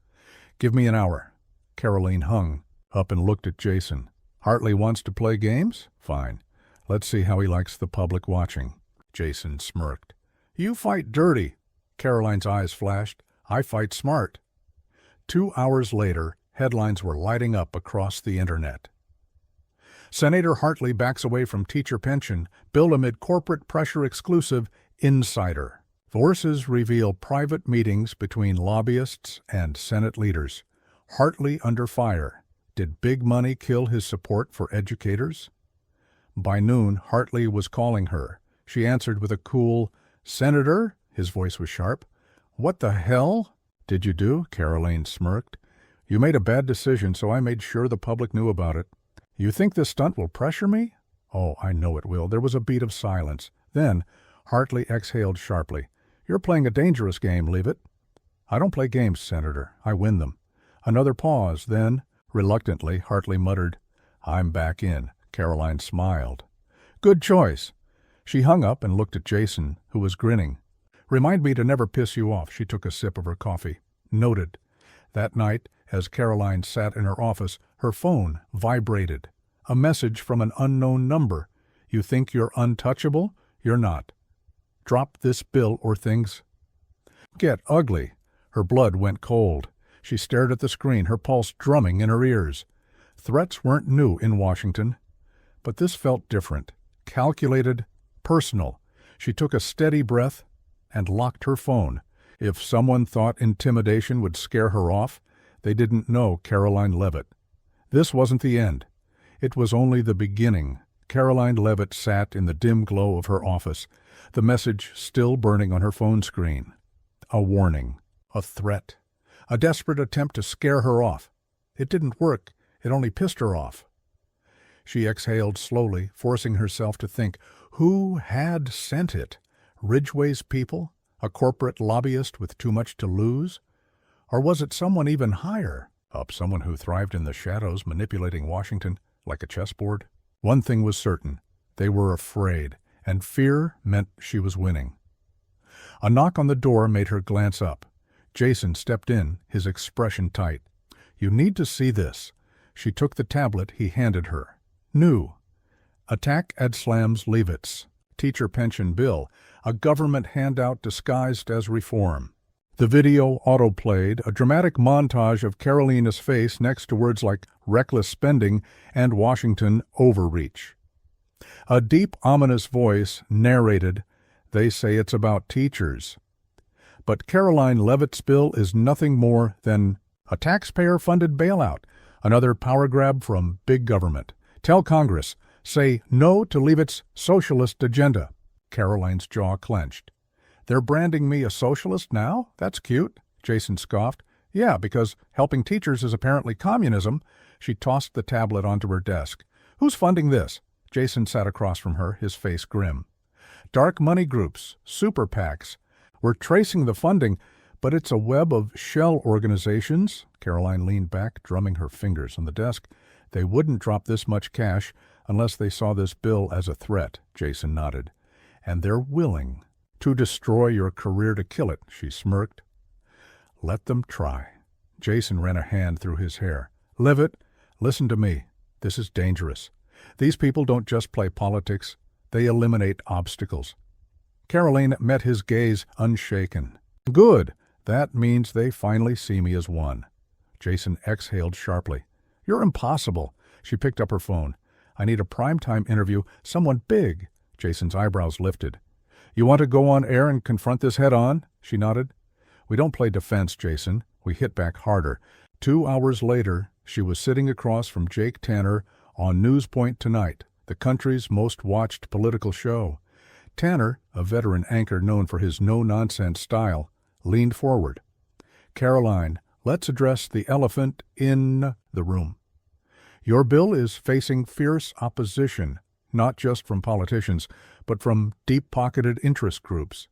"Give me an hour." Karoline hung up and looked at Jason. "Hartley wants to play games? Fine. Let's see how he likes the public watching." Jason smirked. "You fight dirty." Karoline's eyes flashed. "I fight smart." 2 hours later, headlines were lighting up across the internet. Senator Hartley backs away from teacher pension, bill amid corporate pressure exclusive, insider. Sources reveal private meetings between lobbyists and Senate leaders. Hartley under fire. Did big money kill his support for educators? By noon, Hartley was calling her. She answered with a cool, "Senator?" His voice was sharp. "What the hell did you do?" Karoline smirked. "You made a bad decision, so I made sure the public knew about it." "You think this stunt will pressure me?" "Oh, I know it will." There was a beat of silence. Then Hartley exhaled sharply. "You're playing a dangerous game, Leavitt." I don't play games, Senator. I win them. Another pause, then, reluctantly, Hartley muttered, I'm back in. Karoline smiled. Good choice. She hung up and looked at Jason, who was grinning. Remind me to never piss you off. She took a sip of her coffee. Noted. That night, as Karoline sat in her office, her phone vibrated. A message from an unknown number. You think you're untouchable? You're not. Drop this bill or things get ugly. Her blood went cold. She stared at the screen, her pulse drumming in her ears. Threats weren't new in Washington, but this felt different, calculated, personal. She took a steady breath and locked her phone. If someone thought intimidation would scare her off, they didn't know Karoline Leavitt. This wasn't the end. It was only the beginning. Karoline Leavitt sat in the dim glow of her office, the message still burning on her phone screen. A warning, a threat, a desperate attempt to scare her off. It didn't work. It only pissed her off. She exhaled slowly, forcing herself to think, who had sent it? Ridgway's people? A corporate lobbyist with too much to lose? Or was it someone even higher? Someone who thrived in the shadows, manipulating Washington like a chessboard? One thing was certain. They were afraid, and fear meant she was winning. A knock on the door made her glance up. Jason stepped in, his expression tight. You need to see this. She took the tablet he handed her. New. Attack ad slams Leavitt's teacher pension bill, a government handout disguised as reform. The video autoplayed, a dramatic montage of Karolina's face next to words like reckless spending and Washington overreach. A deep, ominous voice narrated, they say it's about teachers. But Karoline Leavitt's bill is nothing more than a taxpayer-funded bailout, another power grab from big government. Tell Congress, say no to Leavitt's socialist agenda. Karoline's jaw clenched. They're branding me a socialist now? That's cute, Jason scoffed. Yeah, because helping teachers is apparently communism. She tossed the tablet onto her desk. Who's funding this? Jason sat across from her, his face grim. Dark money groups, super PACs. We're tracing the funding, but it's a web of shell organizations. Karoline leaned back, drumming her fingers on the desk. They wouldn't drop this much cash unless they saw this bill as a threat, Jason nodded. And they're willing to destroy your career to kill it, she smirked. Let them try. Jason ran a hand through his hair. Leavitt, listen to me. This is dangerous. These people don't just play politics. They eliminate obstacles. Karoline met his gaze unshaken. Good. That means they finally see me as one. Jason exhaled sharply. You're impossible. She picked up her phone. I need a primetime interview, someone big. Jason's eyebrows lifted. You want to go on air and confront this head on? She nodded. We don't play defense, Jason. We hit back harder. 2 hours later, she was sitting across from Jake Tanner on Newspoint Tonight, the country's most watched political show. Tanner, a veteran anchor known for his no-nonsense style, leaned forward. Karoline, let's address the elephant in the room. Your bill is facing fierce opposition, not just from politicians, but from deep-pocketed interest groups.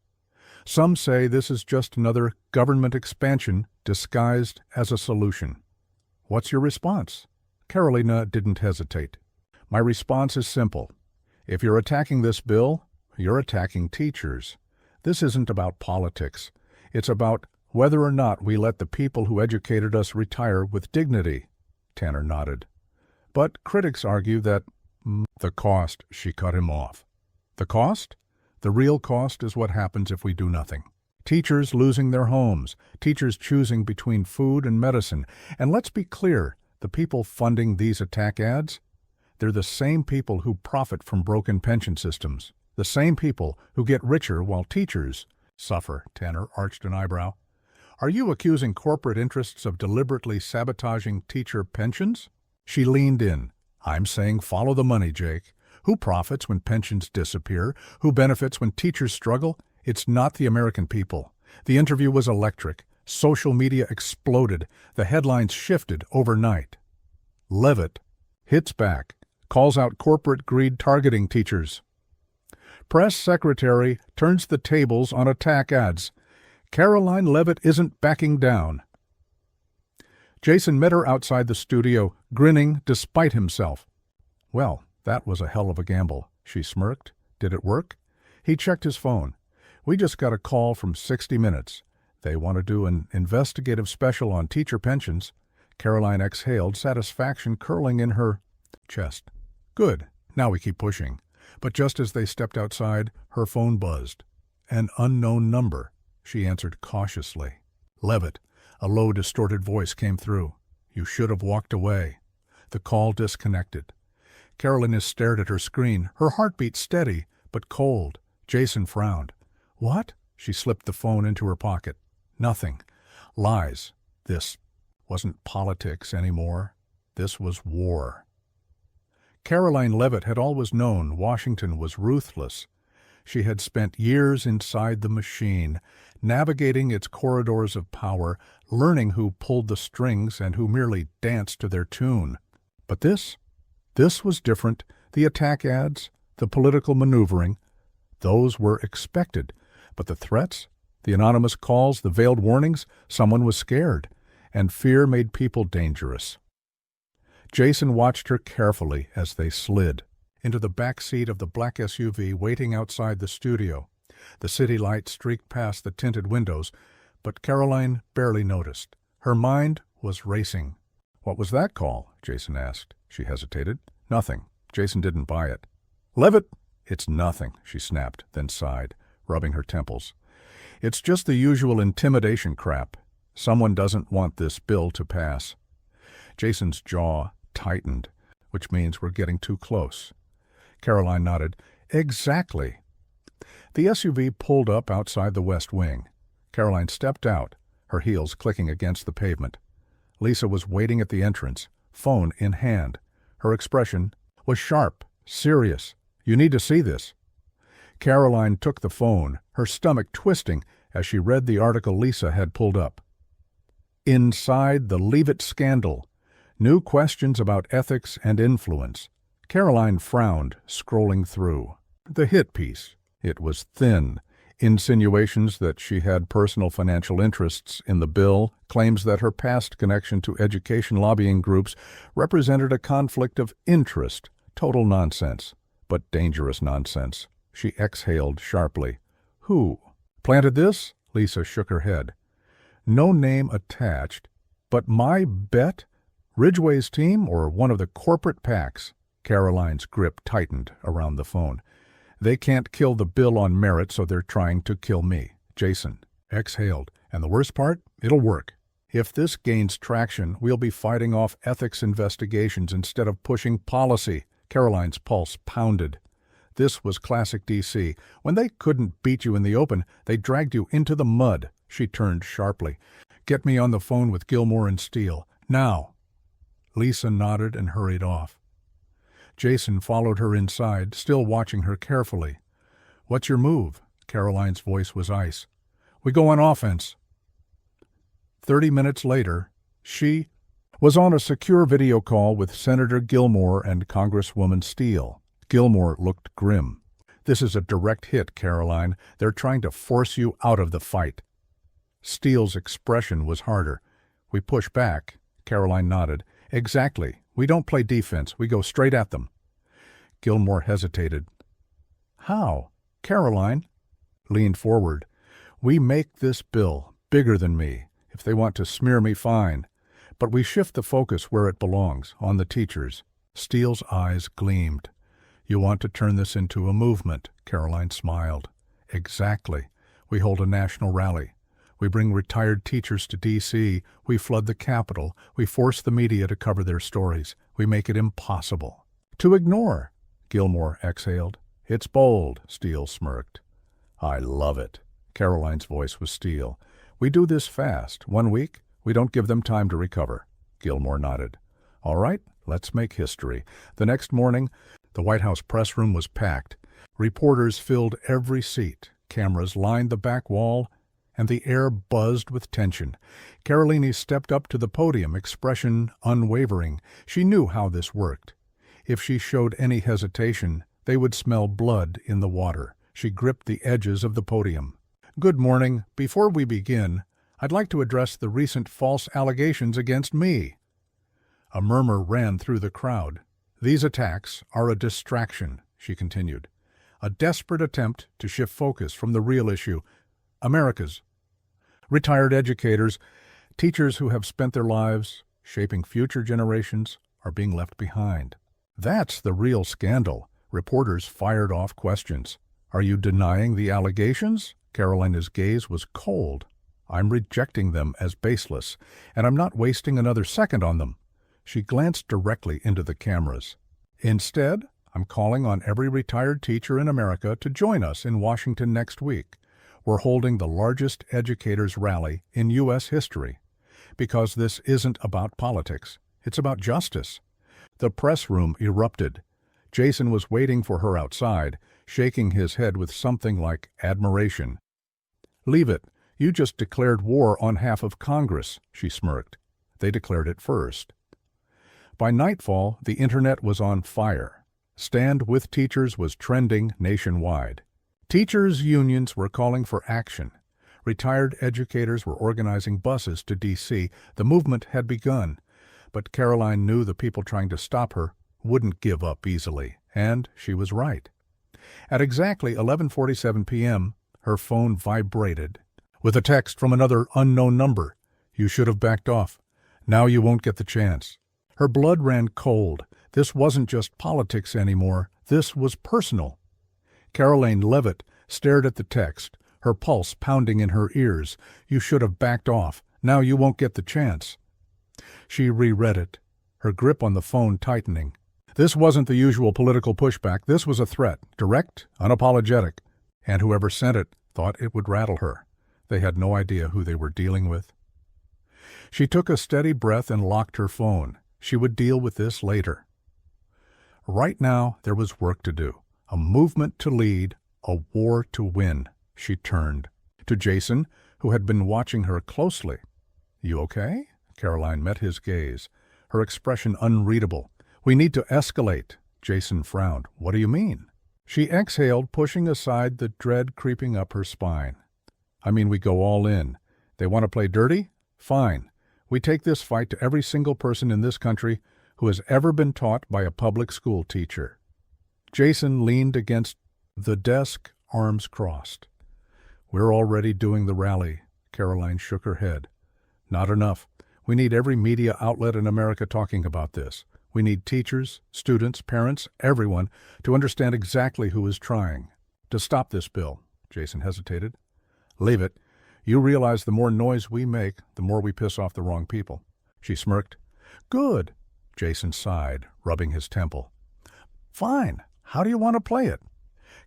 Some say this is just another government expansion disguised as a solution. What's your response? Karolina didn't hesitate. My response is simple. If you're attacking this bill, you're attacking teachers. This isn't about politics. It's about whether or not we let the people who educated us retire with dignity. Tanner nodded. But critics argue that the cost, she cut him off. The cost? The real cost is what happens if we do nothing. Teachers losing their homes, teachers choosing between food and medicine. And let's be clear, the people funding these attack ads, they're the same people who profit from broken pension systems, the same people who get richer while teachers suffer. Tanner arched an eyebrow. Are you accusing corporate interests of deliberately sabotaging teacher pensions? She leaned in. I'm saying follow the money, Jake. Who profits when pensions disappear? Who benefits when teachers struggle? It's not the American people. The interview was electric. Social media exploded. The headlines shifted overnight. Leavitt hits back, calls out corporate greed targeting teachers. Press secretary turns the tables on attack ads. Karoline Leavitt isn't backing down. Jason met her outside the studio, grinning despite himself. Well, that was a hell of a gamble, she smirked. Did it work? He checked his phone. We just got a call from 60 Minutes. They want to do an investigative special on teacher pensions. Karoline exhaled, satisfaction curling in her chest. Good. Now we keep pushing. But just as they stepped outside, her phone buzzed. An unknown number. She answered cautiously. Leavitt. A low, distorted voice came through. You should have walked away. The call disconnected. Karoline stared at her screen, her heartbeat steady, but cold. Jason frowned. What? She slipped the phone into her pocket. Nothing. Lies. This wasn't politics anymore. This was war. Karoline Leavitt had always known Washington was ruthless. She had spent years inside the machine, navigating its corridors of power, learning who pulled the strings and who merely danced to their tune. But this was different. The attack ads, the political maneuvering, those were expected. But the threats, the anonymous calls, the veiled warnings, someone was scared, and fear made people dangerous. Jason watched her carefully as they slid into the back seat of the black SUV waiting outside the studio. The city light streaked past the tinted windows, but Karoline barely noticed. Her mind was racing. What was that call? Jason asked. She hesitated. Nothing. Jason didn't buy it. Leavitt? It's nothing, she snapped, then sighed, rubbing her temples. It's just the usual intimidation crap. Someone doesn't want this bill to pass. Jason's jaw tightened, which means we're getting too close. Karoline nodded. Exactly. The SUV pulled up outside the West Wing. Karoline stepped out, her heels clicking against the pavement. Lisa was waiting at the entrance, phone in hand. Her expression was sharp, serious. You need to see this. Karoline took the phone, her stomach twisting as she read the article Lisa had pulled up. Inside the Leavitt Scandal. New questions about ethics and influence. Karoline frowned, scrolling through. The hit piece. It was thin. Insinuations that she had personal financial interests in the bill, claims that her past connection to education lobbying groups represented a conflict of interest. Total nonsense, but dangerous nonsense. She exhaled sharply. Who planted this? Lisa shook her head. No name attached, but my bet? Ridgway's team or one of the corporate PACs? Karoline's grip tightened around the phone. They can't kill the bill on merit, so they're trying to kill me. Jason exhaled. And the worst part? It'll work. If this gains traction, we'll be fighting off ethics investigations instead of pushing policy. Karoline's pulse pounded. This was classic D.C. When they couldn't beat you in the open, they dragged you into the mud. She turned sharply. Get me on the phone with Gilmore and Steele. Now. Lisa nodded and hurried off. Jason followed her inside, still watching her carefully. What's your move? Karoline's voice was ice. We go on offense. 30 minutes later, she was on a secure video call with Senator Gilmore and Congresswoman Steele. Gilmore looked grim. This is a direct hit, Karoline. They're trying to force you out of the fight. Steele's expression was harder. We push back. Karoline nodded. Exactly. We don't play defense. We go straight at them. Gilmore hesitated. How? Karoline leaned forward. We make this bill bigger than me. If they want to smear me, fine. But we shift the focus where it belongs, on the teachers. Steele's eyes gleamed. You want to turn this into a movement, Karoline smiled. Exactly. We hold a national rally. We bring retired teachers to D.C. We flood the Capitol. We force the media to cover their stories. We make it impossible to ignore. Gilmore exhaled. It's bold, Steele smirked. I love it. Karoline's voice was steel. We do this fast. 1 week. We don't give them time to recover. Gilmore nodded. All right, let's make history. The next morning, the White House press room was packed. Reporters filled every seat. Cameras lined the back wall, and the air buzzed with tension. Karoline stepped up to the podium, expression unwavering. She knew how this worked. If she showed any hesitation, they would smell blood in the water. She gripped the edges of the podium. Good morning. Before we begin, I'd like to address the recent false allegations against me. A murmur ran through the crowd. These attacks are a distraction, she continued. A desperate attempt to shift focus from the real issue, America's. Retired educators, teachers who have spent their lives shaping future generations, are being left behind. That's the real scandal. Reporters fired off questions. Are you denying the allegations? Karolina's gaze was cold. I'm rejecting them as baseless, and I'm not wasting another second on them. She glanced directly into the cameras. Instead, I'm calling on every retired teacher in America to join us in Washington next week. We're holding the largest educators' rally in U.S. history. Because this isn't about politics. It's about justice. The press room erupted. Jason was waiting for her outside, shaking his head with something like admiration. Leavitt, you just declared war on half of Congress, she smirked. They declared it first. By nightfall, the internet was on fire. Stand with Teachers was trending nationwide. Teachers' unions were calling for action. Retired educators were organizing buses to D.C. The movement had begun, but Karoline knew the people trying to stop her wouldn't give up easily, and she was right. At exactly 11:47 p.m., her phone vibrated with a text from another unknown number. You should have backed off. Now you won't get the chance. Her blood ran cold. This wasn't just politics anymore. This was personal. Karoline Leavitt stared at the text, her pulse pounding in her ears. You should have backed off. Now you won't get the chance. She reread it, her grip on the phone tightening. This wasn't the usual political pushback. This was a threat, direct, unapologetic. And whoever sent it thought it would rattle her. They had no idea who they were dealing with. She took a steady breath and locked her phone. She would deal with this later. Right now, there was work to do. A movement to lead, a war to win. She turned to Jason, who had been watching her closely. You okay? Karoline met his gaze, her expression unreadable. We need to escalate. Jason frowned. What do you mean? She exhaled, pushing aside the dread creeping up her spine. I mean, we go all in. They want to play dirty? Fine. We take this fight to every single person in this country who has ever been taught by a public school teacher. Jason leaned against the desk, arms crossed. We're already doing the rally. Karoline shook her head. Not enough. We need every media outlet in America talking about this. We need teachers, students, parents, everyone to understand exactly who is trying to stop this bill. Jason hesitated. Leavitt, you realize the more noise we make, the more we piss off the wrong people. She smirked. Good. Jason sighed, rubbing his temple. Fine. How do you want to play it?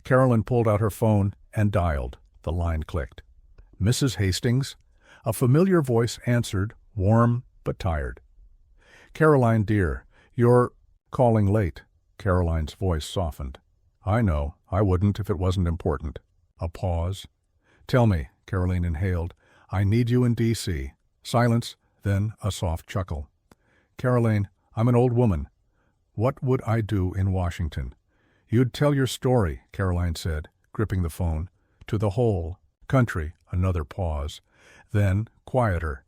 Karoline pulled out her phone and dialed. The line clicked. Mrs. Hastings? A familiar voice answered, warm but tired. Karoline, dear, you're calling late. Karoline's voice softened. I know. I wouldn't if it wasn't important. A pause. Tell me, Karoline inhaled. I need you in D.C. Silence, then a soft chuckle. Karoline, I'm an old woman. What would I do in Washington? You'd tell your story, Karoline said, gripping the phone. To the whole country. Another pause. Then, quieter.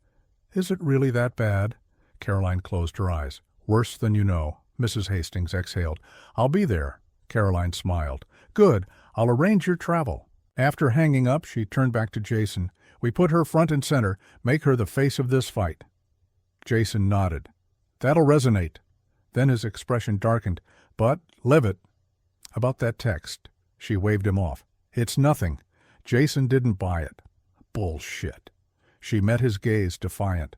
Is it really that bad? Karoline closed her eyes. Worse than you know. Mrs. Hastings exhaled. I'll be there. Karoline smiled. Good. I'll arrange your travel. After hanging up, she turned back to Jason. We put her front and center. Make her the face of this fight. Jason nodded. That'll resonate. Then his expression darkened. But, Leavitt, about that text. She waved him off. It's nothing. Jason didn't buy it. Bullshit. She met his gaze, defiant.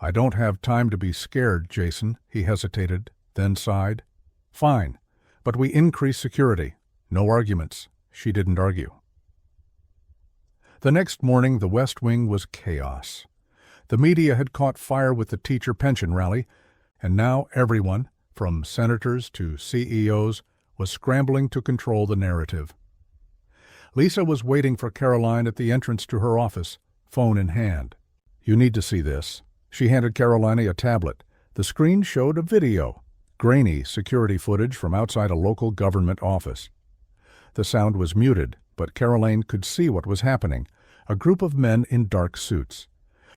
I don't have time to be scared, Jason. He hesitated, then sighed. Fine, but we increase security. No arguments. She didn't argue. The next morning, the West Wing was chaos. The media had caught fire with the teacher pension rally, and now everyone, from senators to CEOs, was scrambling to control the narrative. Lisa was waiting for Karoline at the entrance to her office, phone in hand. You need to see this. She handed Karoline a tablet. The screen showed a video, grainy security footage from outside a local government office. The sound was muted, but Karoline could see what was happening. A group of men in dark suits.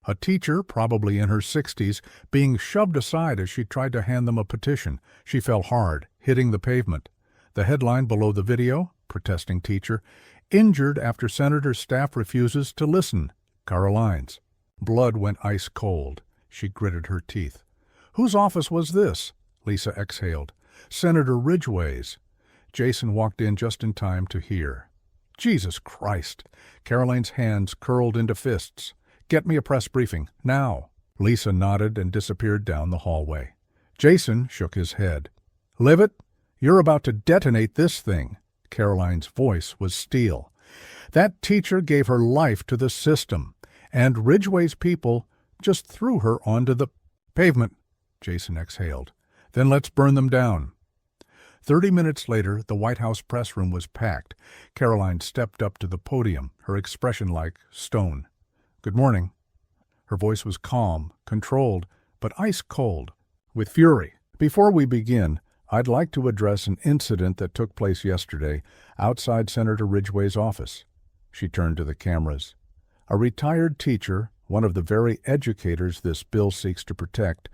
A teacher, probably in her 60s, being shoved aside as she tried to hand them a petition. She fell hard, hitting the pavement. The headline below the video, protesting teacher, injured after senator's staff refuses to listen. Karoline's. Blood went ice cold. She gritted her teeth. Whose office was this? Lisa exhaled. Senator Ridgway's. Jason walked in just in time to hear. Jesus Christ! Karoline's hands curled into fists. Get me a press briefing, now. Lisa nodded and disappeared down the hallway. Jason shook his head. Leavitt, you're about to detonate this thing. Karoline's voice was steel. That teacher gave her life to the system, and Ridgway's people just threw her onto the pavement. Jason exhaled. Then let's burn them down. 30 minutes later, the White House press room was packed. Karoline stepped up to the podium, her expression like stone. Good morning. Her voice was calm, controlled, but ice cold, with fury. Before we begin, I'd like to address an incident that took place yesterday outside Senator Ridgway's office. She turned to the cameras. A retired teacher, one of the very educators this bill seeks to protect,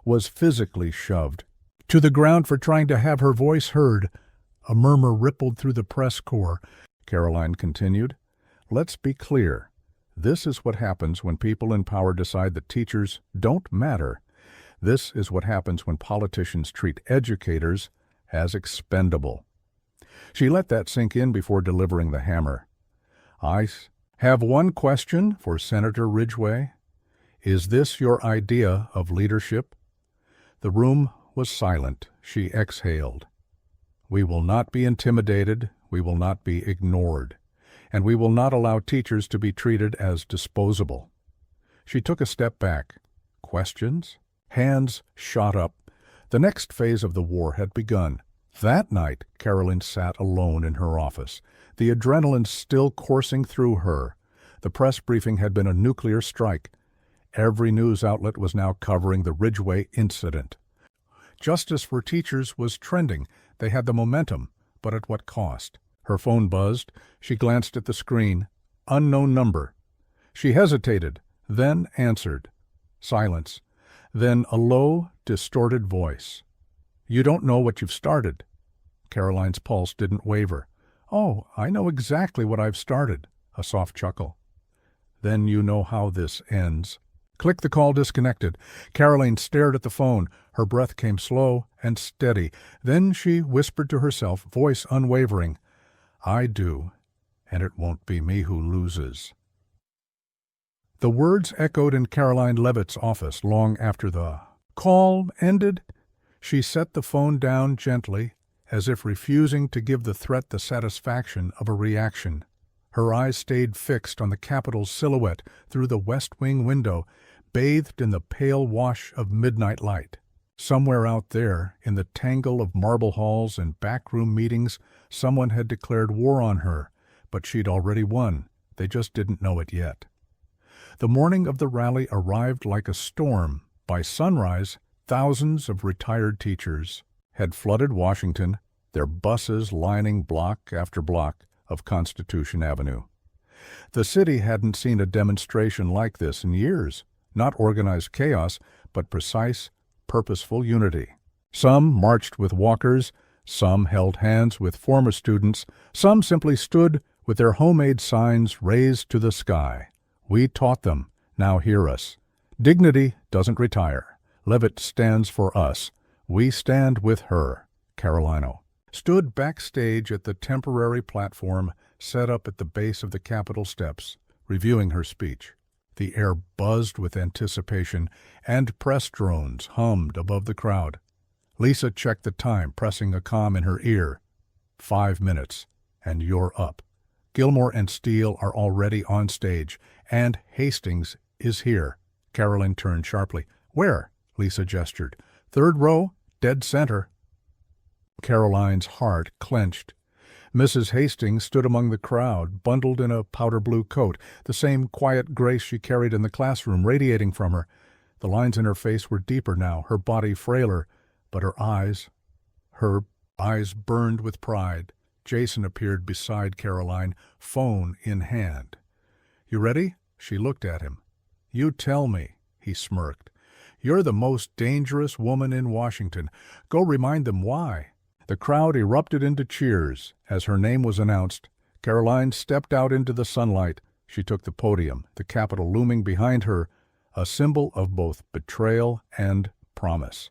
was physically shoved to the ground for trying to have her voice heard. A murmur rippled through the press corps. Karoline continued, Let's be clear. This is what happens when people in power decide that teachers don't matter. This is what happens when politicians treat educators as expendable. She let that sink in before delivering the hammer. I have one question for Senator Ridgway. Is this your idea of leadership? The room was silent. She exhaled. We will not be intimidated. We will not be ignored. And we will not allow teachers to be treated as disposable. She took a step back. Questions? Hands shot up. The next phase of the war had begun. That night, Karoline sat alone in her office, the adrenaline still coursing through her. The press briefing had been a nuclear strike. Every news outlet was now covering the Ridgway incident. Justice for teachers was trending. They had the momentum, but at what cost? Her phone buzzed. She glanced at the screen. Unknown number. She hesitated, then answered. Silence. Then a low, distorted voice. You don't know what you've started. Karoline's pulse didn't waver. Oh, I know exactly what I've started. A soft chuckle. Then you know how this ends. Click. The call disconnected. Karoline stared at the phone. Her breath came slow and steady. Then she whispered to herself, voice unwavering, I do, and it won't be me who loses. The words echoed in Karoline Leavitt's office long after the call ended. She set the phone down gently, as if refusing to give the threat the satisfaction of a reaction. Her eyes stayed fixed on the Capitol's silhouette through the West Wing window, bathed in the pale wash of midnight light. Somewhere out there, in the tangle of marble halls and backroom meetings, someone had declared war on her, but she'd already won. They just didn't know it yet. The morning of the rally arrived like a storm. By sunrise, thousands of retired teachers had flooded Washington, their buses lining block after block of Constitution Avenue. The city hadn't seen a demonstration like this in years. Not organized chaos, but precise, purposeful unity. Some marched with walkers, some held hands with former students, some simply stood with their homemade signs raised to the sky. We taught them, now hear us. Dignity doesn't retire. Leavitt stands for us. We stand with her. Karoline stood backstage at the temporary platform set up at the base of the Capitol steps, reviewing her speech. The air buzzed with anticipation, and press drones hummed above the crowd. Lisa checked the time, pressing a comm in her ear. 5 minutes, and you're up. Gilmore and Steele are already on stage, and Hastings is here. Karoline turned sharply. Where? Lisa gestured. 3rd row, dead center. Karoline's heart clenched. Mrs. Hastings stood among the crowd, bundled in a powder-blue coat, the same quiet grace she carried in the classroom radiating from her. The lines in her face were deeper now, her body frailer, but her eyes burned with pride. Jason appeared beside Karoline, phone in hand. You ready?" She looked at him. "You tell me," he smirked. "You're the most dangerous woman in Washington. Go remind them why." The crowd erupted into cheers. As her name was announced, Karoline stepped out into the sunlight. She took the podium, the Capitol looming behind her, a symbol of both betrayal and promise.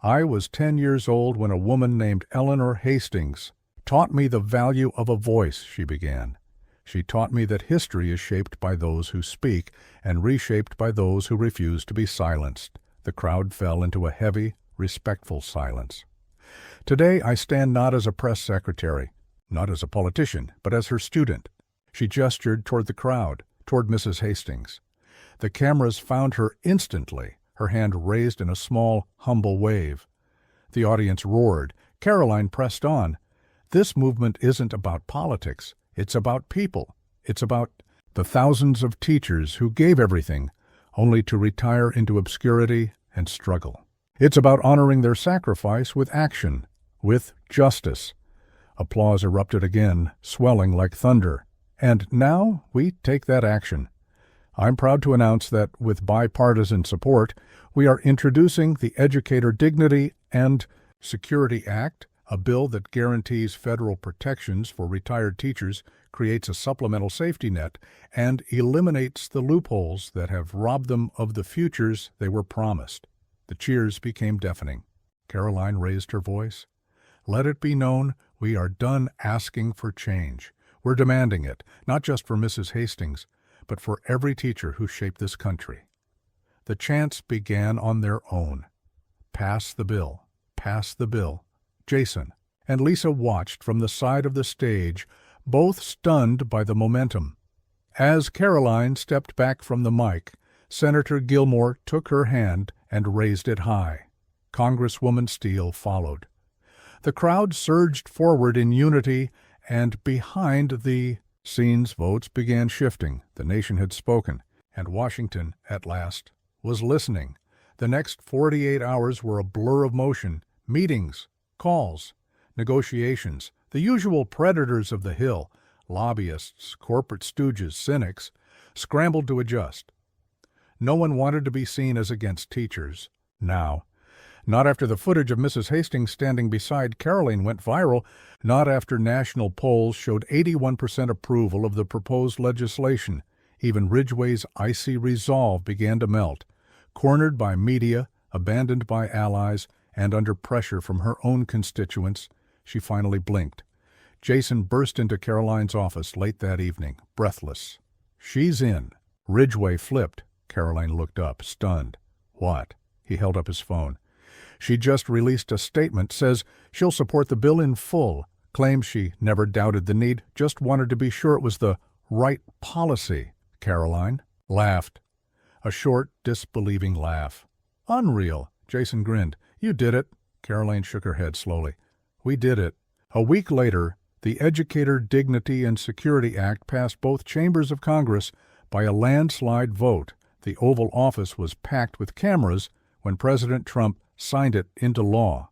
"I was 10 years old when a woman named Eleanor Hastings taught me the value of a voice," she began. "She taught me that history is shaped by those who speak and reshaped by those who refuse to be silenced." The crowd fell into a heavy, respectful silence. "Today I stand not as a press secretary, not as a politician, but as her student." She gestured toward the crowd, toward Mrs. Hastings. The cameras found her instantly, her hand raised in a small, humble wave. The audience roared. Karoline pressed on. "This movement isn't about politics. It's about people. It's about the thousands of teachers who gave everything, only to retire into obscurity and struggle. It's about honoring their sacrifice with action, with justice." Applause erupted again, swelling like thunder. "And now we take that action. I'm proud to announce that, with bipartisan support, we are introducing the Educator Dignity and Security Act, a bill that guarantees federal protections for retired teachers, creates a supplemental safety net, and eliminates the loopholes that have robbed them of the futures they were promised." The cheers became deafening. Karoline raised her voice. "Let it be known, we are done asking for change. We're demanding it, not just for Mrs. Hastings, but for every teacher who shaped this country." The chants began on their own. "Pass the bill, pass the bill." Jason and Lisa watched from the side of the stage, both stunned by the momentum. As Karoline stepped back from the mic, Senator Gilmore took her hand and raised it high. Congresswoman Steele followed. The crowd surged forward in unity, and behind the scenes votes began shifting. The nation had spoken, and Washington, at last, was listening. The next 48 hours were a blur of motion, meetings, calls, negotiations. The usual predators of the Hill, lobbyists, corporate stooges, cynics, scrambled to adjust. No one wanted to be seen as against teachers. Now, not after the footage of Mrs. Hastings standing beside Karoline went viral, not after national polls showed 81% approval of the proposed legislation. Even Ridgway's icy resolve began to melt. Cornered by media, abandoned by allies, and under pressure from her own constituents, she finally blinked. Jason burst into Karoline's office late that evening, breathless. "She's in." Ridgway flipped. Karoline looked up, stunned. "What?" He held up his phone. "She just released a statement, says she'll support the bill in full, claims she never doubted the need, just wanted to be sure it was the right policy." Karoline laughed. A short, disbelieving laugh. "Unreal." Jason grinned. "You did it." Karoline shook her head slowly. "We did it." A week later, the Educator Dignity and Security Act passed both chambers of Congress by a landslide vote. The Oval Office was packed with cameras when President Trump signed it into law.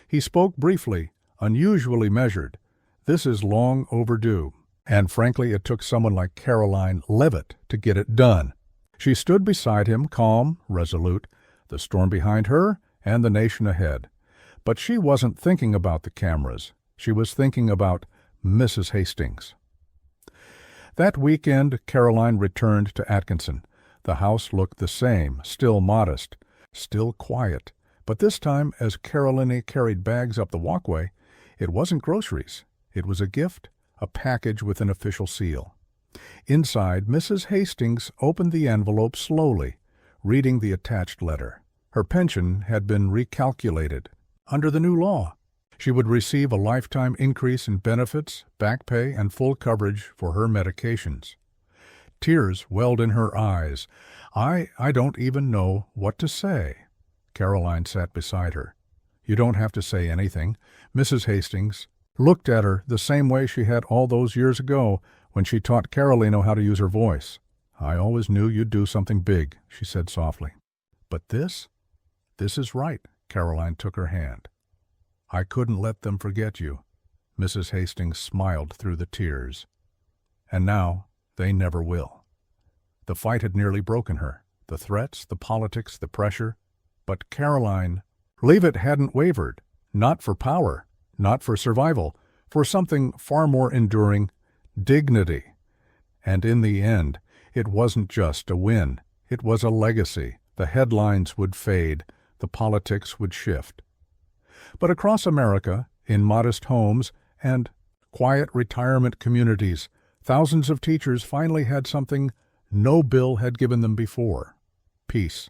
He spoke briefly, unusually measured. "This is long overdue." And frankly, it took someone like Karoline Leavitt to get it done. She stood beside him, calm, resolute, the storm behind her and the nation ahead. But she wasn't thinking about the cameras. She was thinking about Mrs. Hastings. That weekend, Karoline returned to Atkinson. The house looked the same, still modest, still quiet. But this time, as Karoline carried bags up the walkway, it wasn't groceries. It was a gift, a package with an official seal. Inside, Mrs. Hastings opened the envelope slowly, reading the attached letter. Her pension had been recalculated. Under the new law, she would receive a lifetime increase in benefits, back pay, and full coverage for her medications. Tears welled in her eyes. I don't even know what to say." Karoline sat beside her. "You don't have to say anything." Mrs. Hastings looked at her the same way she had all those years ago when she taught Karoline how to use her voice. "I always knew you'd do something big," she said softly. "But this is right." Karoline took her hand. "I couldn't let them forget you." Mrs. Hastings smiled through the tears. "And now, They never will. The fight had nearly broken her. The threats, the politics, the pressure. But Karoline Leavitt hadn't wavered. Not for power, not for survival, for something far more enduring, dignity. And in the end, it wasn't just a win. It was a legacy. The headlines would fade. The politics would shift. But across America, in modest homes and quiet retirement communities, thousands of teachers finally had something no bill had given them before: peace.